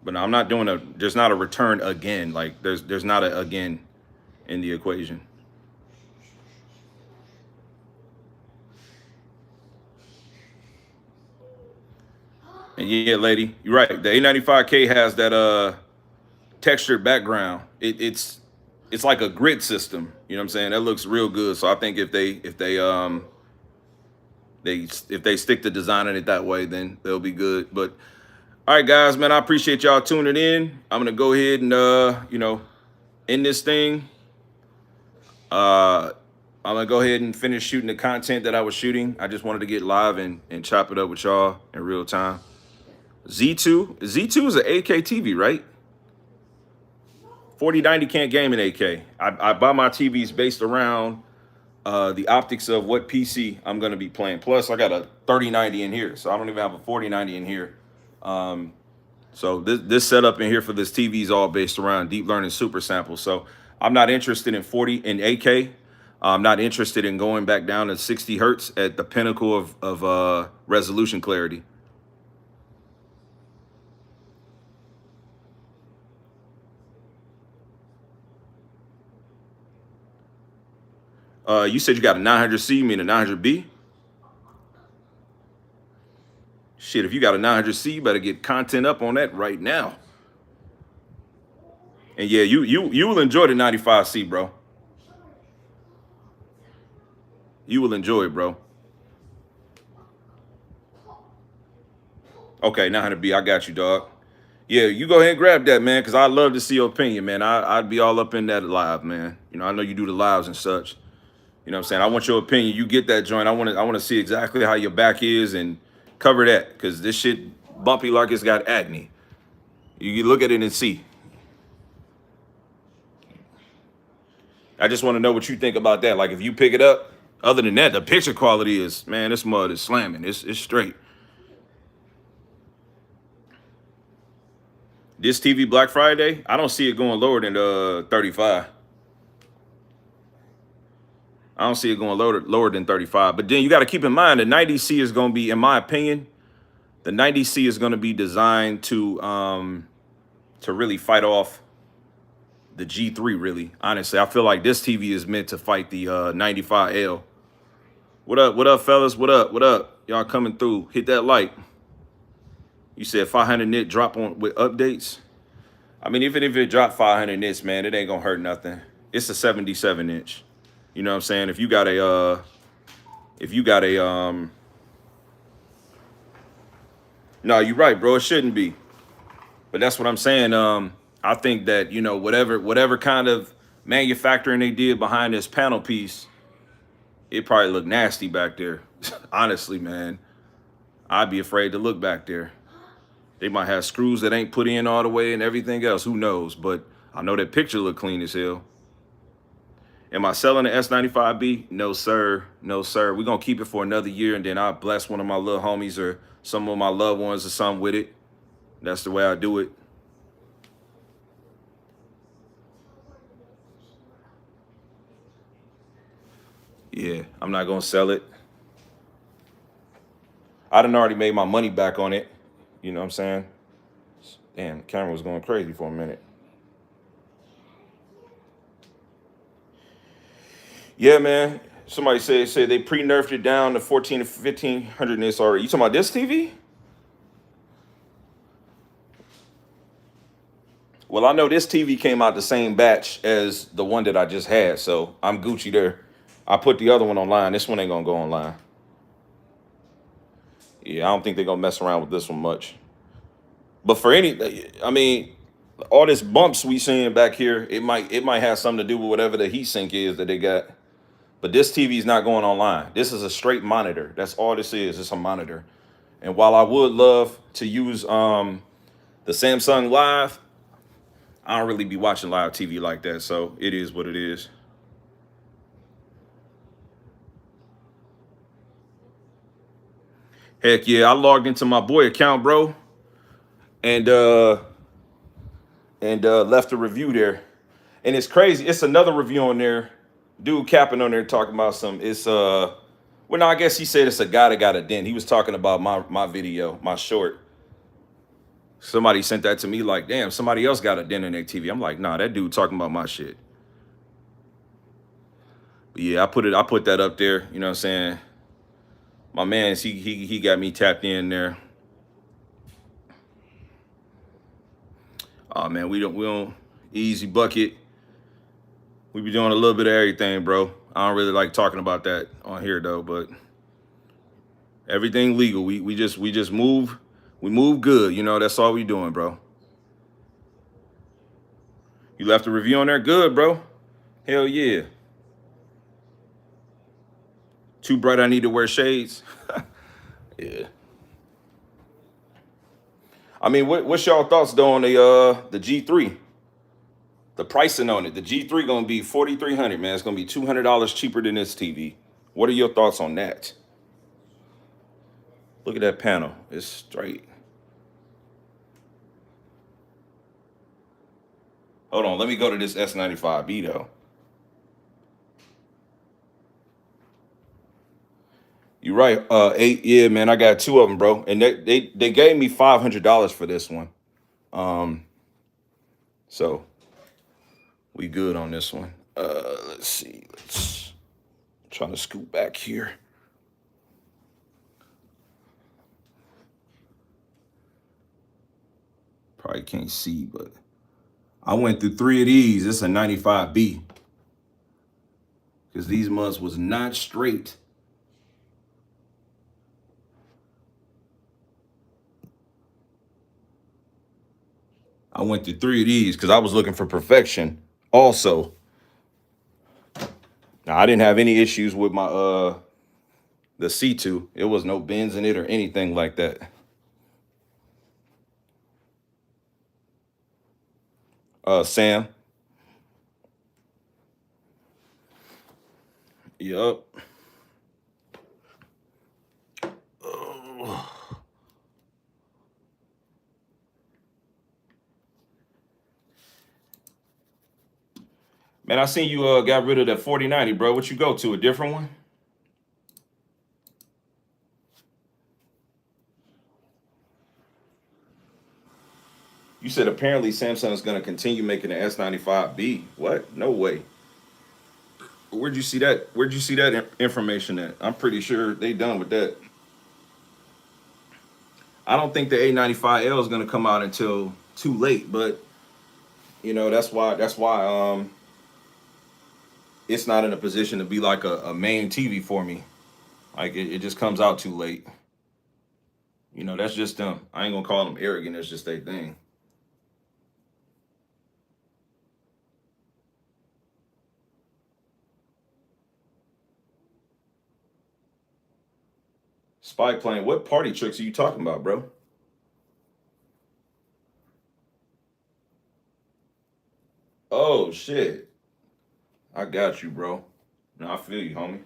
But no, I'm not doing there's not a return again. Like there's not a again in the equation. And yeah, lady, you're right. The A95K has that textured background. It's like a grid system. You know what I'm saying? That looks real good. So I think if they if they stick to designing it that way, then they'll be good. But all right, guys, man, I appreciate y'all tuning in. I'm gonna go ahead and end this thing. I'm gonna go ahead and finish shooting the content that I was shooting. I just wanted to get live and chop it up with y'all in real time. Z2 is an 8K TV, right? 4090 can't game in 8K. I buy my TVs based around the optics of what PC I'm going to be playing. Plus, I got a 3090 in here, so I don't even have a 4090 in here. So this setup in here for this TV is all based around deep learning super samples. So I'm not interested in 8K. I'm not interested in going back down to 60 hertz at the pinnacle of resolution clarity. You said you got a 900C, you mean a 900B? Shit, if you got a 900C, you better get content up on that right now. And yeah, you will enjoy the 95C, bro. You will enjoy it, bro. Okay, 900B, I got you, dog. Yeah, you go ahead and grab that, man, because I'd love to see your opinion, man. I'd be all up in that live, man. You know, I know you do the lives and such. You know what I'm saying? I want your opinion. You get that joint. I want to see exactly how your back is and cover that, because this shit bumpy like it's got acne. You look at it and see. I just want to know what you think about that. Like, if you pick it up, other than that, the picture quality is, man, this mud is slamming. It's straight. This TV Black Friday, I don't see it going lower than 35. I don't see it going lower than 35. But then you got to keep in mind the 90C is going to be, in my opinion, the 90C is going to be designed to really fight off the G3, really. Honestly, I feel like this TV is meant to fight the 95L. What up, fellas? What up? Y'all coming through. Hit that like. You said 500 nit drop on with updates. I mean, even if it dropped 500 nits, man, it ain't going to hurt nothing. It's a 77 inch. You know what I'm saying? If you got a, no, you're right, bro. It shouldn't be. But that's what I'm saying. I think that, you know, whatever kind of manufacturing they did behind this panel piece, it probably looked nasty back there. Honestly, man, I'd be afraid to look back there. They might have screws that ain't put in all the way and everything else. Who knows? But I know that picture look clean as hell. Am I selling the S95B? No, sir. No, sir. We're going to keep it for another year, and then I'll bless one of my little homies or some of my loved ones or something with it. That's the way I do it. Yeah, I'm not going to sell it. I done already made my money back on it. You know what I'm saying? Damn, the camera was going crazy for a minute. Yeah, man. Somebody said they pre-nerfed it down to 14 to 1500 nits already. You talking about this TV? Well, I know this TV came out the same batch as the one that I just had, so I'm Gucci there. I put the other one online. This one ain't gonna go online. Yeah, I don't think they're gonna mess around with this one much. But for I mean, all this bumps we seeing back here, it might have something to do with whatever the heat sink is that they got. But this TV is not going online. This is a straight monitor. That's all this is. It's a monitor. And while I would love to use the Samsung Live, I don't really be watching live TV like that. So it is what it is. Heck yeah, I logged into my boy account, bro, and left a review there. And it's crazy. It's another review on there. Dude capping on there talking about well, no, I guess he said it's a guy that got a dent. He was talking about my video, my short. Somebody sent that to me like, damn, somebody else got a dent in their TV. I'm like, nah, that dude talking about my shit. But yeah, I put that up there, you know what I'm saying? My man, he got me tapped in there. Oh man, we don't easy bucket. We be doing a little bit of everything, bro. I don't really like talking about that on here though, but Everything legal. We just move. We move good. You know, that's all we doing, bro. You left a review on there? Good, bro. Hell yeah. Too bright, I need to wear shades. Yeah. I mean, what's y'all thoughts though on the G3? The pricing on it. The G3 gonna be 4,300, man. It's gonna be $200 cheaper than this TV. What are your thoughts on that? Look at that panel. It's straight. Hold on, let me go to this S95B though. You're right. 8. Yeah, man. I got 2 of them, bro, and they gave me $500 for this one. So we good on this one. Let's see. Let's trying to scoot back here. Probably can't see, but I went through 3 of these. It's a 95B because these months was not straight. I went through 3 of these because I was looking for perfection also. Now I didn't have any issues with my the C2. It was no bends in it or anything like that. Sam. Yup. Man, I seen you got rid of that 4090, bro. What you go to? A different one? You said apparently Samsung is going to continue making the S95B. What? No way. Where'd you see that? Where'd you see that information at? I'm pretty sure they done with that. I don't think the A95L is going to come out until too late, but you know that's why it's not in a position to be like a main TV for me. Like it just comes out too late. You know, that's just them. I ain't gonna call them arrogant. It's just their thing. Spy plane. What party tricks are you talking about, bro? Oh shit. I got you, bro. No, I feel you, homie.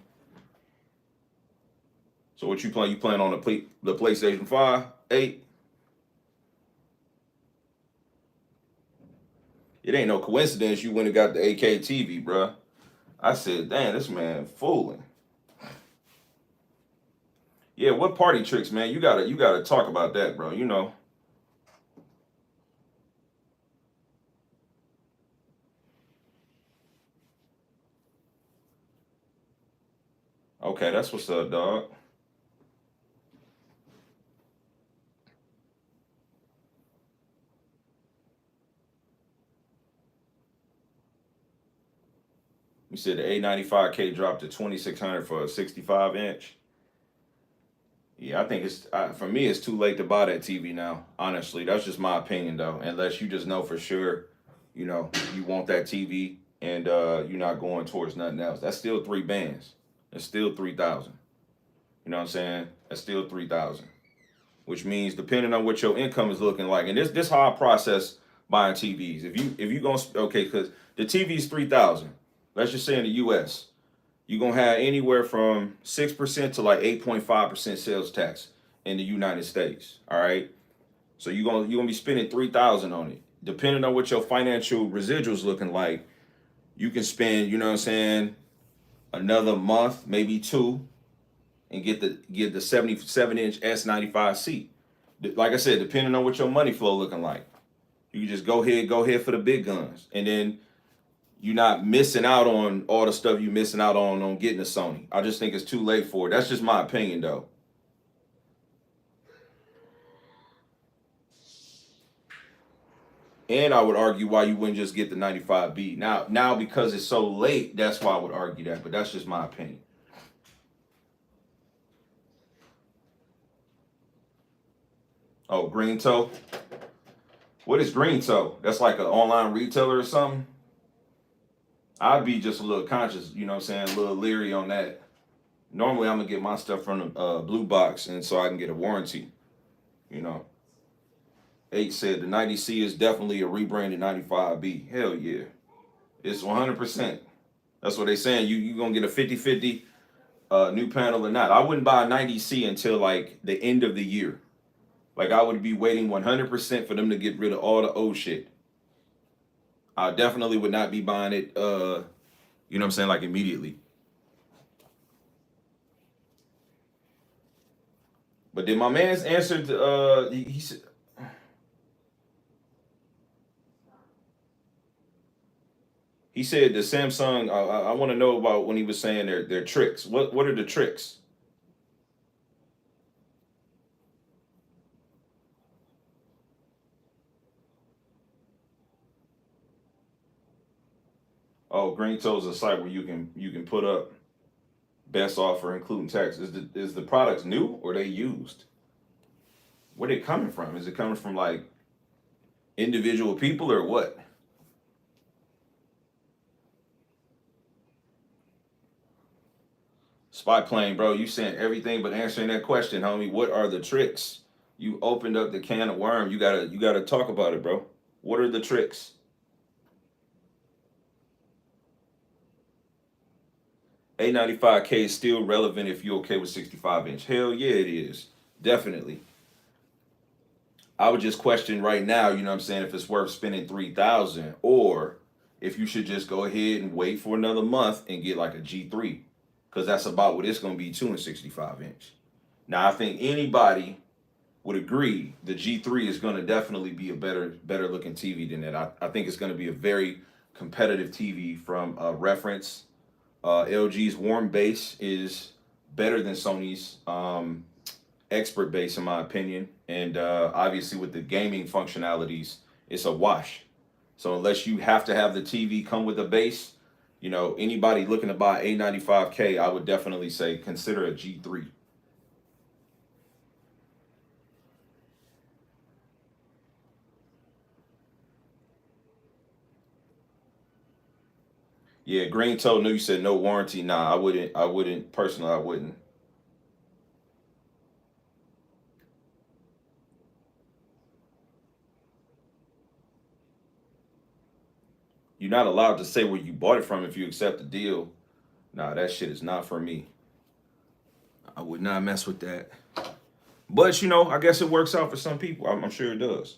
So what you playing? You playing on the PlayStation 5, 8? It ain't no coincidence you went and got the AK TV, bro. I said, damn, this man fooling. Yeah, what party tricks, man? You gotta talk about that, bro. You know. Okay, that's what's up, dog. You said the A95K dropped to 2,600 for a 65-inch. Yeah, I think for me it's too late to buy that TV now. Honestly, that's just my opinion though. Unless you just know for sure, you know, you want that TV and you're not going towards nothing else. That's still 3 bands. It's still 3,000. You know what I'm saying? That's still 3,000. Which means depending on what your income is looking like, and this how I process buying TVs. If you gonna okay, because the TV is 3,000. Let's just say in the U.S. you're gonna have anywhere from 6% to like 8.5% sales tax in the United States. All right. So you're gonna be spending 3,000 on it. Depending on what your financial residuals looking like, you can spend, you know what I'm saying, another month, maybe 2, and get the 77-inch S95C. Like I said, depending on what your money flow looking like, you can just go ahead for the big guns, and then you're not missing out on all the stuff you're missing out on getting a Sony. I just think it's too late for it. That's just my opinion, though. And I would argue why you wouldn't just get the 95B. Now because it's so late, that's why I would argue that. But that's just my opinion. Oh, Green Toe. What is Green Toe? That's like an online retailer or something. I'd be just a little conscious, you know what I'm saying, a little leery on that. Normally, I'm gonna get my stuff from the blue box, and so I can get a warranty. You know, H said the 90C is definitely a rebranded 95B. Hell yeah, it's 100%. That's what they saying. You gonna get a 50-50 new panel or not? I wouldn't buy a 90C until like the end of the year. Like I would be waiting 100% for them to get rid of all the old shit. I definitely would not be buying it. You know what I'm saying? Like immediately. But then my man's answered. He said he said the Samsung. I want to know about when he was saying their tricks. What are the tricks? Oh, Green Toe is a site where you can put up best offer including tax. Is the products new or they used? Where they coming from? Is it coming from like individual people or what? Spy plane, bro. You saying everything but answering that question, homie. What are the tricks? You opened up the can of worm. You gotta talk about it, bro. What are the tricks? A95K is still relevant if you're okay with 65 inch. Hell yeah, it is. Definitely. I would just question right now, you know what I'm saying, if it's worth spending 3,000 or if you should just go ahead and wait for another month and get like a G3 because that's about what it's going to be too in 65 inch. Now, I think anybody would agree the G3 is going to definitely be a better looking TV than that. I think it's going to be a very competitive TV from reference. LG's warm base is better than Sony's expert base, in my opinion. And obviously, with the gaming functionalities, it's a wash. So unless you have to have the TV come with a base, you know, anybody looking to buy A95K, I would definitely say consider a G3. Yeah, Green told me you said no warranty. Nah, I wouldn't. I wouldn't personally. I wouldn't. You're not allowed to say where you bought it from if you accept the deal. Nah, that shit is not for me. I would not mess with that. But you know, I guess it works out for some people. I'm sure it does.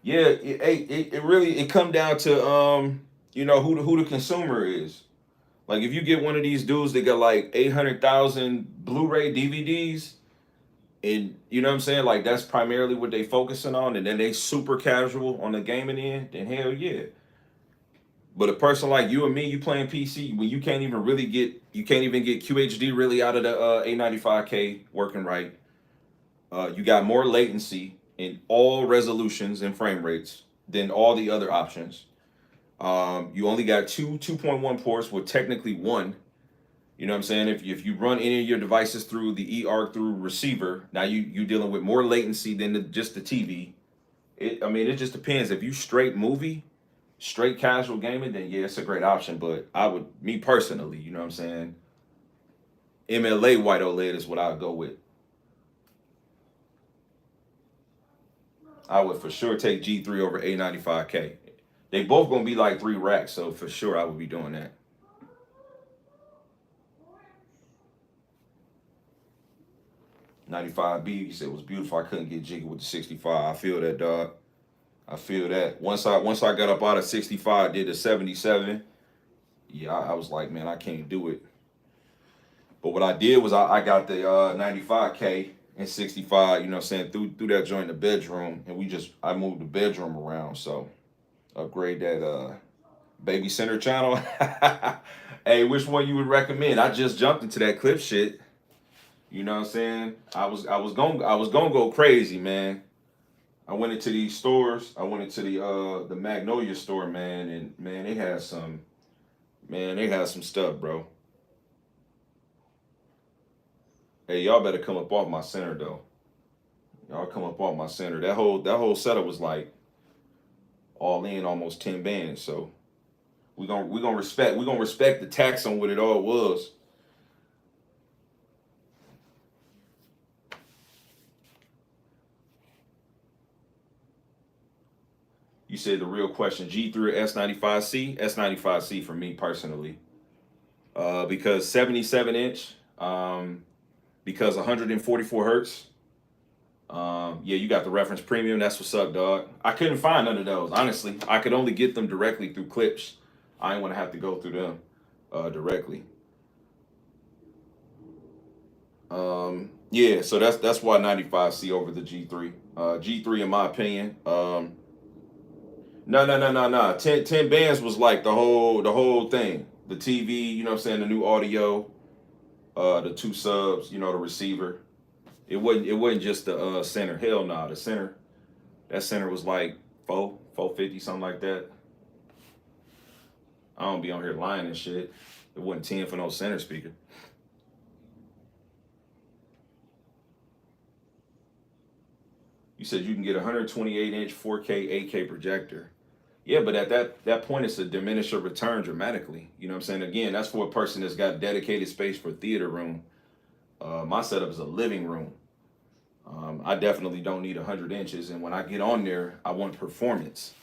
Yeah, it really it come down to you know who the consumer is. Like if you get one of these dudes that got like 800,000 Blu-ray DVDs, and you know what I'm saying, like that's primarily what they focusing on, and then they super casual on the gaming end, then hell yeah. But a person like you and me, you playing PC when you can't even get QHD really out of the A95K working right. You got more latency in all resolutions and frame rates than all the other options. You only got two 2.1 ports with technically one. You know what I'm saying? If you run any of your devices through the eARC through receiver, now you dealing with more latency than just the TV. I mean, it just depends. If you straight movie, straight casual gaming, then yeah, it's a great option. But I would, me personally, you know what I'm saying? MLA white OLED is what I would go with. I would for sure take G3 over A95K. They both gonna be like 3 racks, so for sure I would be doing that. 95B, you said was beautiful. I couldn't get jiggy with the 65. I feel that, dog. I feel that. Once I got up out of 65, did the 77. Yeah, I was like, man, I can't do it. But what I did was I got the 95K and 65. You know, what I'm saying through that joint in the bedroom, and I moved the bedroom around, so upgrade that baby center channel. Hey, which one you would recommend? I just jumped into that clip shit. You know what I'm saying? I was gonna go crazy, man. I went into these stores. I went into the Magnolia store, man, and man, they had some stuff, bro. Hey, y'all better come up off my center though. Y'all come up off my center. That whole setup was like all in almost 10 bands. So we gonna respect the tax on what it all was. You said the real question: G3 or S95C? S95C for me personally, because 77 inch, because 144 hertz. Yeah, you got the reference premium. That's what's up, dog. I couldn't find none of those. Honestly, I could only get them directly through clips. I didn't want to have to go through them directly. Yeah, so that's why 95C over the G3. G3, in my opinion. No, no, no, no, no. 10 bands was like the whole thing. The TV, you know what I'm saying, the new audio, the two subs, the receiver. It wasn't just the center. Hell no, the center. That center was like 450, something like that. I don't be on here lying and shit. It wasn't 10 for no center speaker. You said you can get a 128-inch 4K 8K projector. Yeah, but at that point, it's a diminish or return dramatically. You know what I'm saying? Again, that's for a person that's got dedicated space for theater room. My setup is a living room. I definitely don't need 100 inches, and when I get on there, I want performance.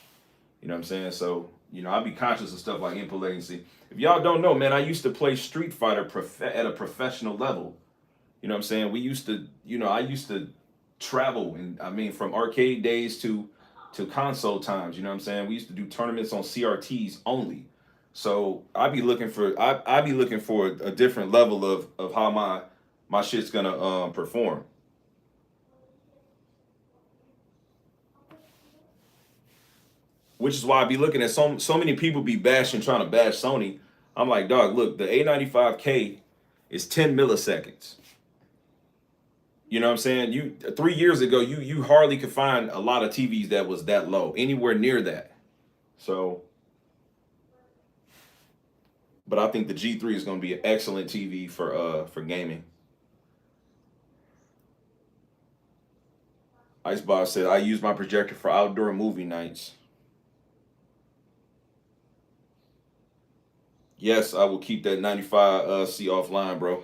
You know what I'm saying? So, I'll be conscious of stuff like input latency. If y'all don't know, man, I used to play Street Fighter at a professional level. You know what I'm saying? We used to, I used to travel, and I mean, from arcade days to console times. You know what I'm saying? We used to do tournaments on CRTs only. So I be looking for a different level of how my shit's gonna perform. Which is why I be looking at so many people be bashing, trying to bash Sony. I'm like, dog, look, the A95K is 10 milliseconds. You know what I'm saying? 3 years ago, you hardly could find a lot of TVs that was that low, anywhere near that. So, but I think the G3 is going to be an excellent TV for gaming. Icebox said I use my projector for outdoor movie nights. Yes, I will keep that 95C offline, bro.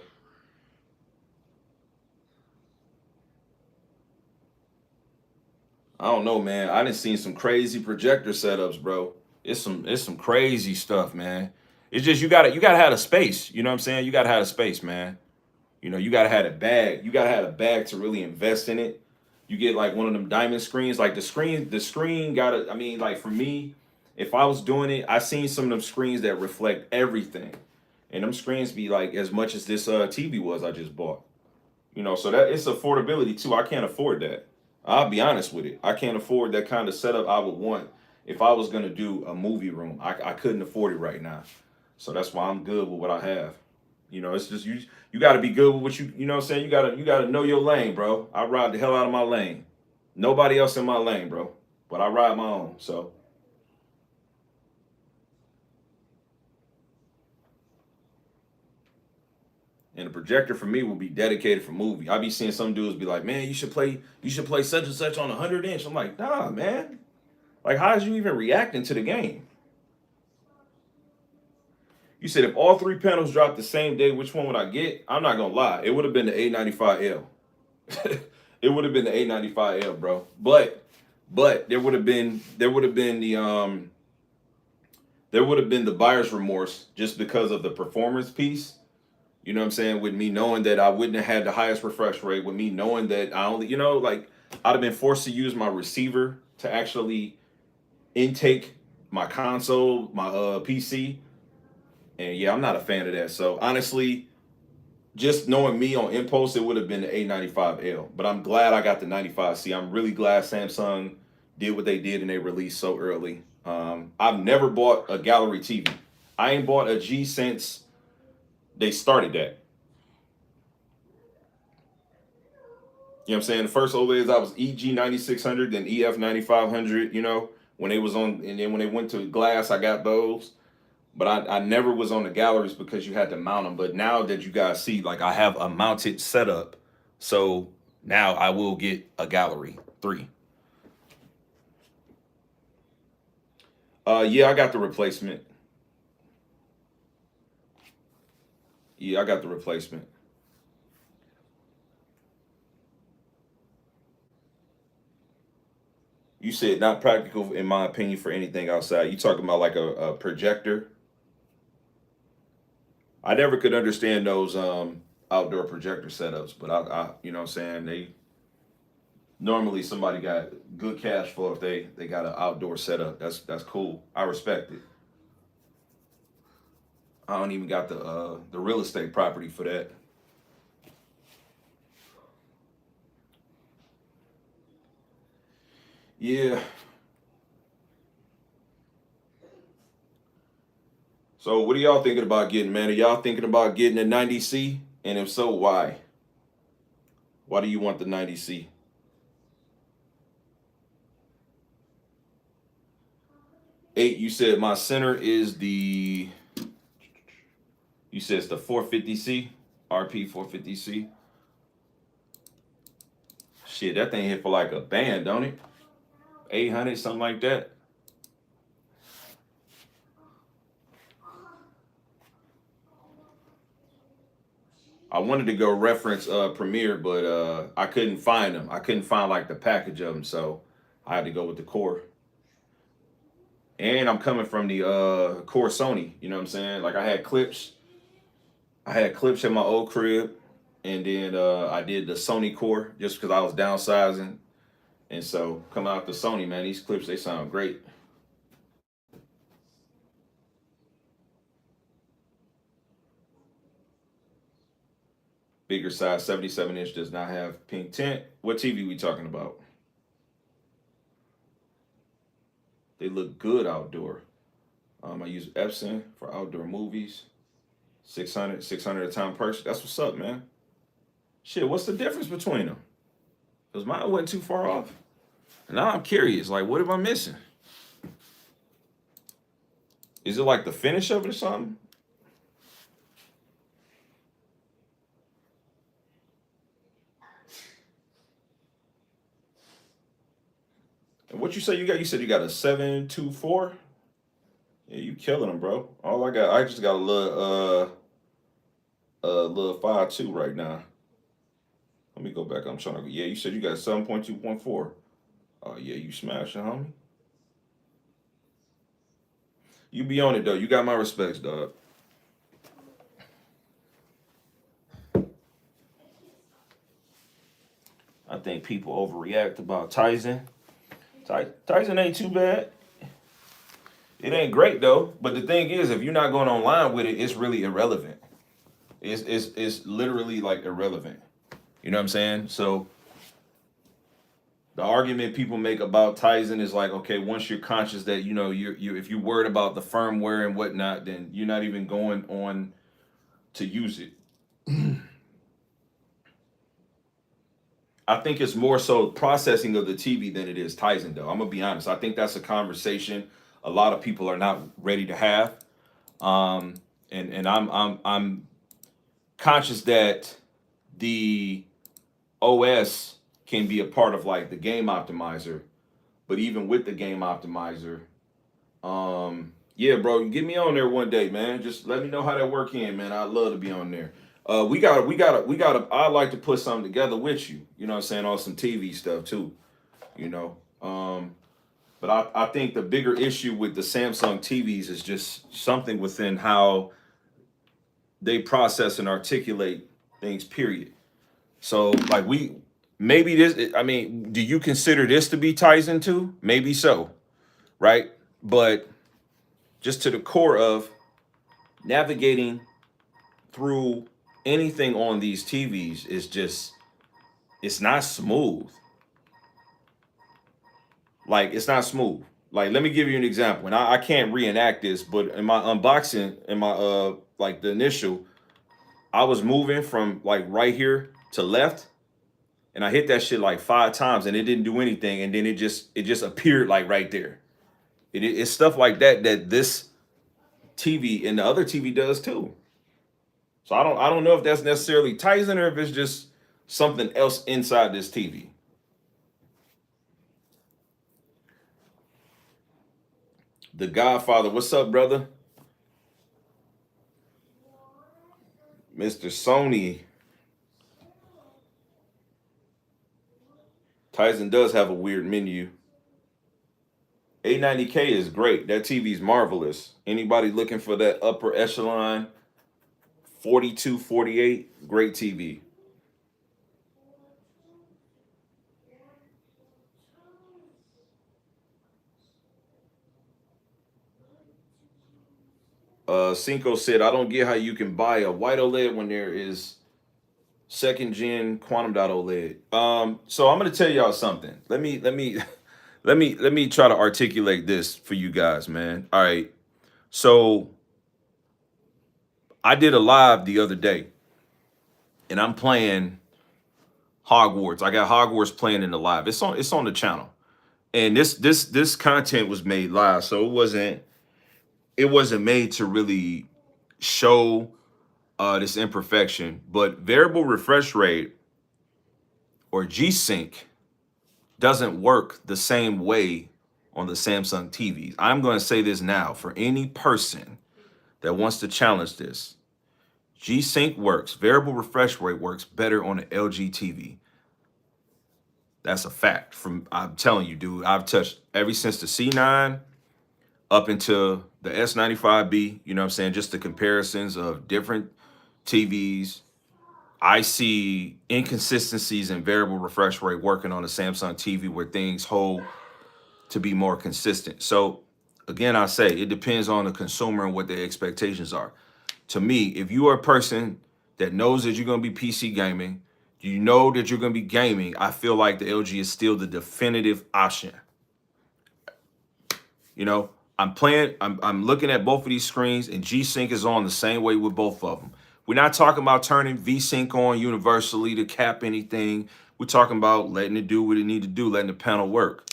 I don't know, man. I done seen some crazy projector setups, bro. It's some crazy stuff, man. It's just you gotta have a space. You know what I'm saying? You gotta have a space, man. You gotta have a bag. You gotta have a bag to really invest in it. You get like one of them diamond screens. Like the screen gotta. I mean, like for me, if I was doing it, I seen some of them screens that reflect everything, and them screens be like as much as this TV was I just bought. So that it's affordability too. I can't afford that. I'll be honest with it. I can't afford that kind of setup I would want if I was gonna do a movie room. I couldn't afford it right now. So that's why I'm good with what I have. It's just you gotta be good with what you know what I'm saying? You gotta know your lane, bro. I ride the hell out of my lane. Nobody else in my lane, bro. But I ride my own. So and the projector for me will be dedicated for movie. I be seeing some dudes be like, man, you should play such and such on a 100 inch. I'm like, nah, man. Like, how is you even reacting to the game? You said if all three panels dropped the same day, which one would I get? I'm not gonna lie, it would have been the A95L. It would have been the A95L, bro. But there would have been the buyer's remorse just because of the performance piece. You know what I'm saying? With me knowing that I wouldn't have had the highest refresh rate, with me knowing that I only, like I'd have been forced to use my receiver to actually intake my console, my PC. And yeah, I'm not a fan of that. So honestly, just knowing me on impulse, it would have been the A95L. But I'm glad I got the 95C. I'm really glad Samsung did what they did and they released so early. I've never bought a gallery TV. I ain't bought a G since they started that. You know what I'm saying? The first OLEDs I was EG 9600, then EF 9500. When they was on, and then when they went to glass, I got those. But I never was on the galleries because you had to mount them. But now that you guys see, like I have a mounted setup, so now I will get a gallery 3. Yeah, I got the replacement. Yeah, I got the replacement. You said not practical, in my opinion, for anything outside. You talking about like a projector? I never could understand those outdoor projector setups, but you know what I'm saying, they normally somebody got good cash flow if they got an outdoor setup. That's cool. I respect it. I don't even got the real estate property for that. Yeah. So what are y'all thinking about getting, man? Are y'all thinking about getting a 90C? And if so, why? Why do you want the 90C? 8, you said my center is the, you said it's the 450C, RP 450C. Shit, that thing hit for like a band, don't it? 800, something like that. I wanted to go reference Premiere, but I couldn't find them. I couldn't find like the package of them, so I had to go with the Core. And I'm coming from the Core Sony. You know what I'm saying? Like I had clips. I had clips in my old crib, and then I did the Sony Core just because I was downsizing. And so coming out the Sony, man, these clips they sound great. Bigger size, 77-inch does not have pink tint. What TV we talking about? They look good outdoor. I use Epson for outdoor movies. 600 a time purchase. That's what's up, man. Shit, what's the difference between them? Because mine wasn't too far off. And now I'm curious, like, what am I missing? Is it like the finish of it or something? And what you say you got? You said you got a 724? Yeah, you killing them, bro. All I got, I just got a little 5.2 right now. Let me go back. I'm trying to. Yeah, you said you got 7.2.4. Oh yeah, you smashing, homie. You be on it though. You got my respects, dog. I think people overreact about Tyson. Tyson ain't too bad. It ain't great though. But the thing is, if you're not going online with it, it's really irrelevant. It's literally like irrelevant. You know what I'm saying? So the argument people make about Tizen is like, okay, once you're conscious that you know you if you're worried about the firmware and whatnot, then you're not even going on to use it. I think it's more so processing of the TV than it is Tizen, though. I'm gonna be honest. I think that's a conversation a lot of people are not ready to have. And I'm conscious that the OS can be a part of like the game optimizer, but even with the game optimizer, yeah, bro, you get me on there one day, man. Just let me know how that work in, man. I'd love to be on there. We gotta. I'd like to put something together with you. You know what I'm saying? On some TV stuff too. You know. But I think the bigger issue with the Samsung TVs is just something within how they process and articulate things, period. So like maybe this, I mean, do you consider this to be Tizen too? Maybe so, right? But just to the core of navigating through anything on these TVs is just, it's not smooth. Like it's not smooth. Like let me give you an example, and I can't reenact this, but in my unboxing, in my like the initial, I was moving from like right here to left, and I hit that shit like 5 times, and it didn't do anything, and then it just appeared like right there. It's stuff like that that this TV, and the other TV does too. So I don't know if that's necessarily Tizen or if it's just something else inside this TV. The Godfather, what's up, brother? Mr. Sony. Tizen does have a weird menu. 890K is great. That TV is marvelous. Anybody looking for that upper echelon 42, 48, great TV. Cinco said, I don't get how you can buy a white OLED when there is second gen quantum dot OLED. So I'm gonna tell y'all something. Let me try to articulate this for you guys, man. All right. So I did a live the other day, and I'm playing Hogwarts. I got Hogwarts playing in the live. It's on the channel. And this content was made live, so it wasn't made to really show this imperfection. But variable refresh rate, or G-Sync, doesn't work the same way on the Samsung TVs. I'm going to say this now for any person that wants to challenge this. G-Sync works. Variable refresh rate works better on an LG TV. That's a fact. I'm telling you, dude, I've touched ever since the C9 up into the S95B, you know what I'm saying? Just the comparisons of different TVs. I see inconsistencies in variable refresh rate working on a Samsung TV where things hold to be more consistent. So again, I say it depends on the consumer and what their expectations are. To me, if you are a person that knows that you're going to be PC gaming, you know that you're going to be gaming, I feel like the LG is still the definitive option. You know, I'm looking at both of these screens, and G-Sync is on the same way with both of them. We're not talking about turning V-Sync on universally to cap anything. We're talking about letting it do what it need to do, letting the panel work.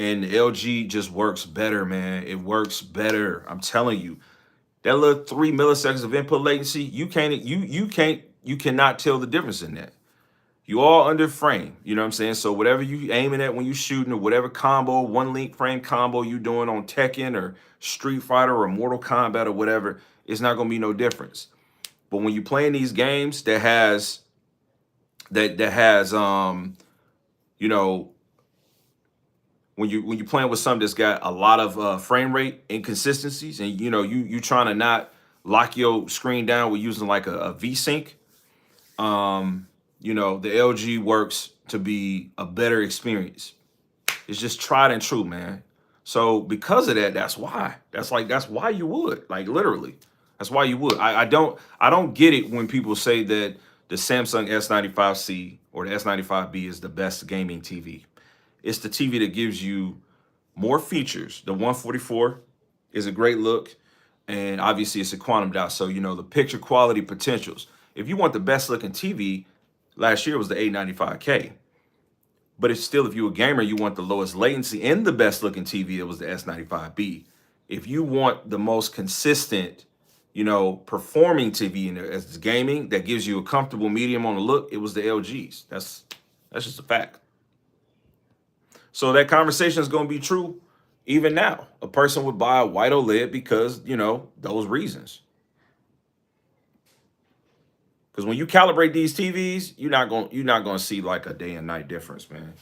And the LG just works better, man. It works better. I'm telling you. That little 3 milliseconds of input latency, you cannot tell the difference in that. You all under frame, you know what I'm saying? So whatever you aiming at when you shooting, or whatever combo, one link frame combo you doing on Tekken or Street Fighter or Mortal Kombat or whatever, it's not gonna be no difference. But when you playing these games that has you know, when you playing with something that's got a lot of frame rate inconsistencies, and you know you trying to not lock your screen down with using like a V-Sync, you know, the LG works to be a better experience. It's just tried and true, man. So because of that, that's why you would, like, literally, that's why you would. I don't get it when people say that the Samsung S95C or the S95B is the best gaming TV. It's the TV that gives you more features. The 144 is a great look, and obviously it's a quantum dot, so you know the picture quality potentials. If you want the best looking TV, last year was the 895K. But it's still, if you're a gamer, you want the lowest latency and the best looking TV, it was the S95B. If you want the most consistent, you know, performing TV in there as gaming that gives you a comfortable medium on the look, it was the LGs. That's just a fact. So that conversation is going to be true even now. A person would buy a white OLED because, you know, those reasons. Because when you calibrate these TVs, you're not gonna see like a day and night difference, man.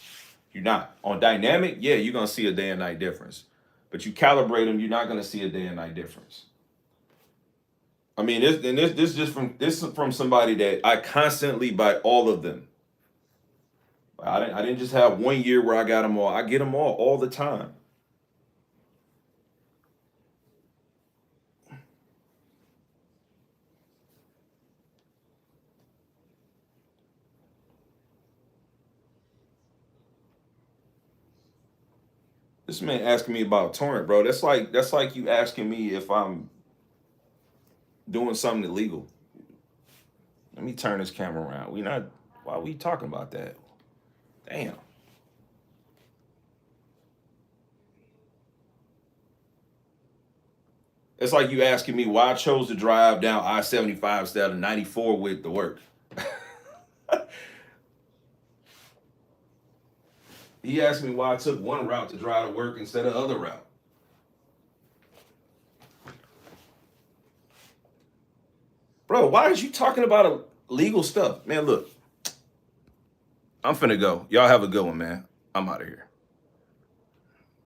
You're not. On dynamic, yeah, you're gonna see a day and night difference. But you calibrate them, you're not gonna see a day and night difference. I mean, this is from somebody that I constantly buy all of them. I didn't just have 1 year where I got them all. I get them all the time. This man asking me about torrent, bro. That's like you asking me if I'm doing something illegal. Let me turn this camera around. Why are we talking about that? Damn. It's like you asking me why I chose to drive down I-75 instead of 94 with the work. He asked me why I took one route to drive to work instead of the other route. Bro, why is you talking about legal stuff? Man, look, I'm finna go. Y'all have a good one, man. I'm out of here.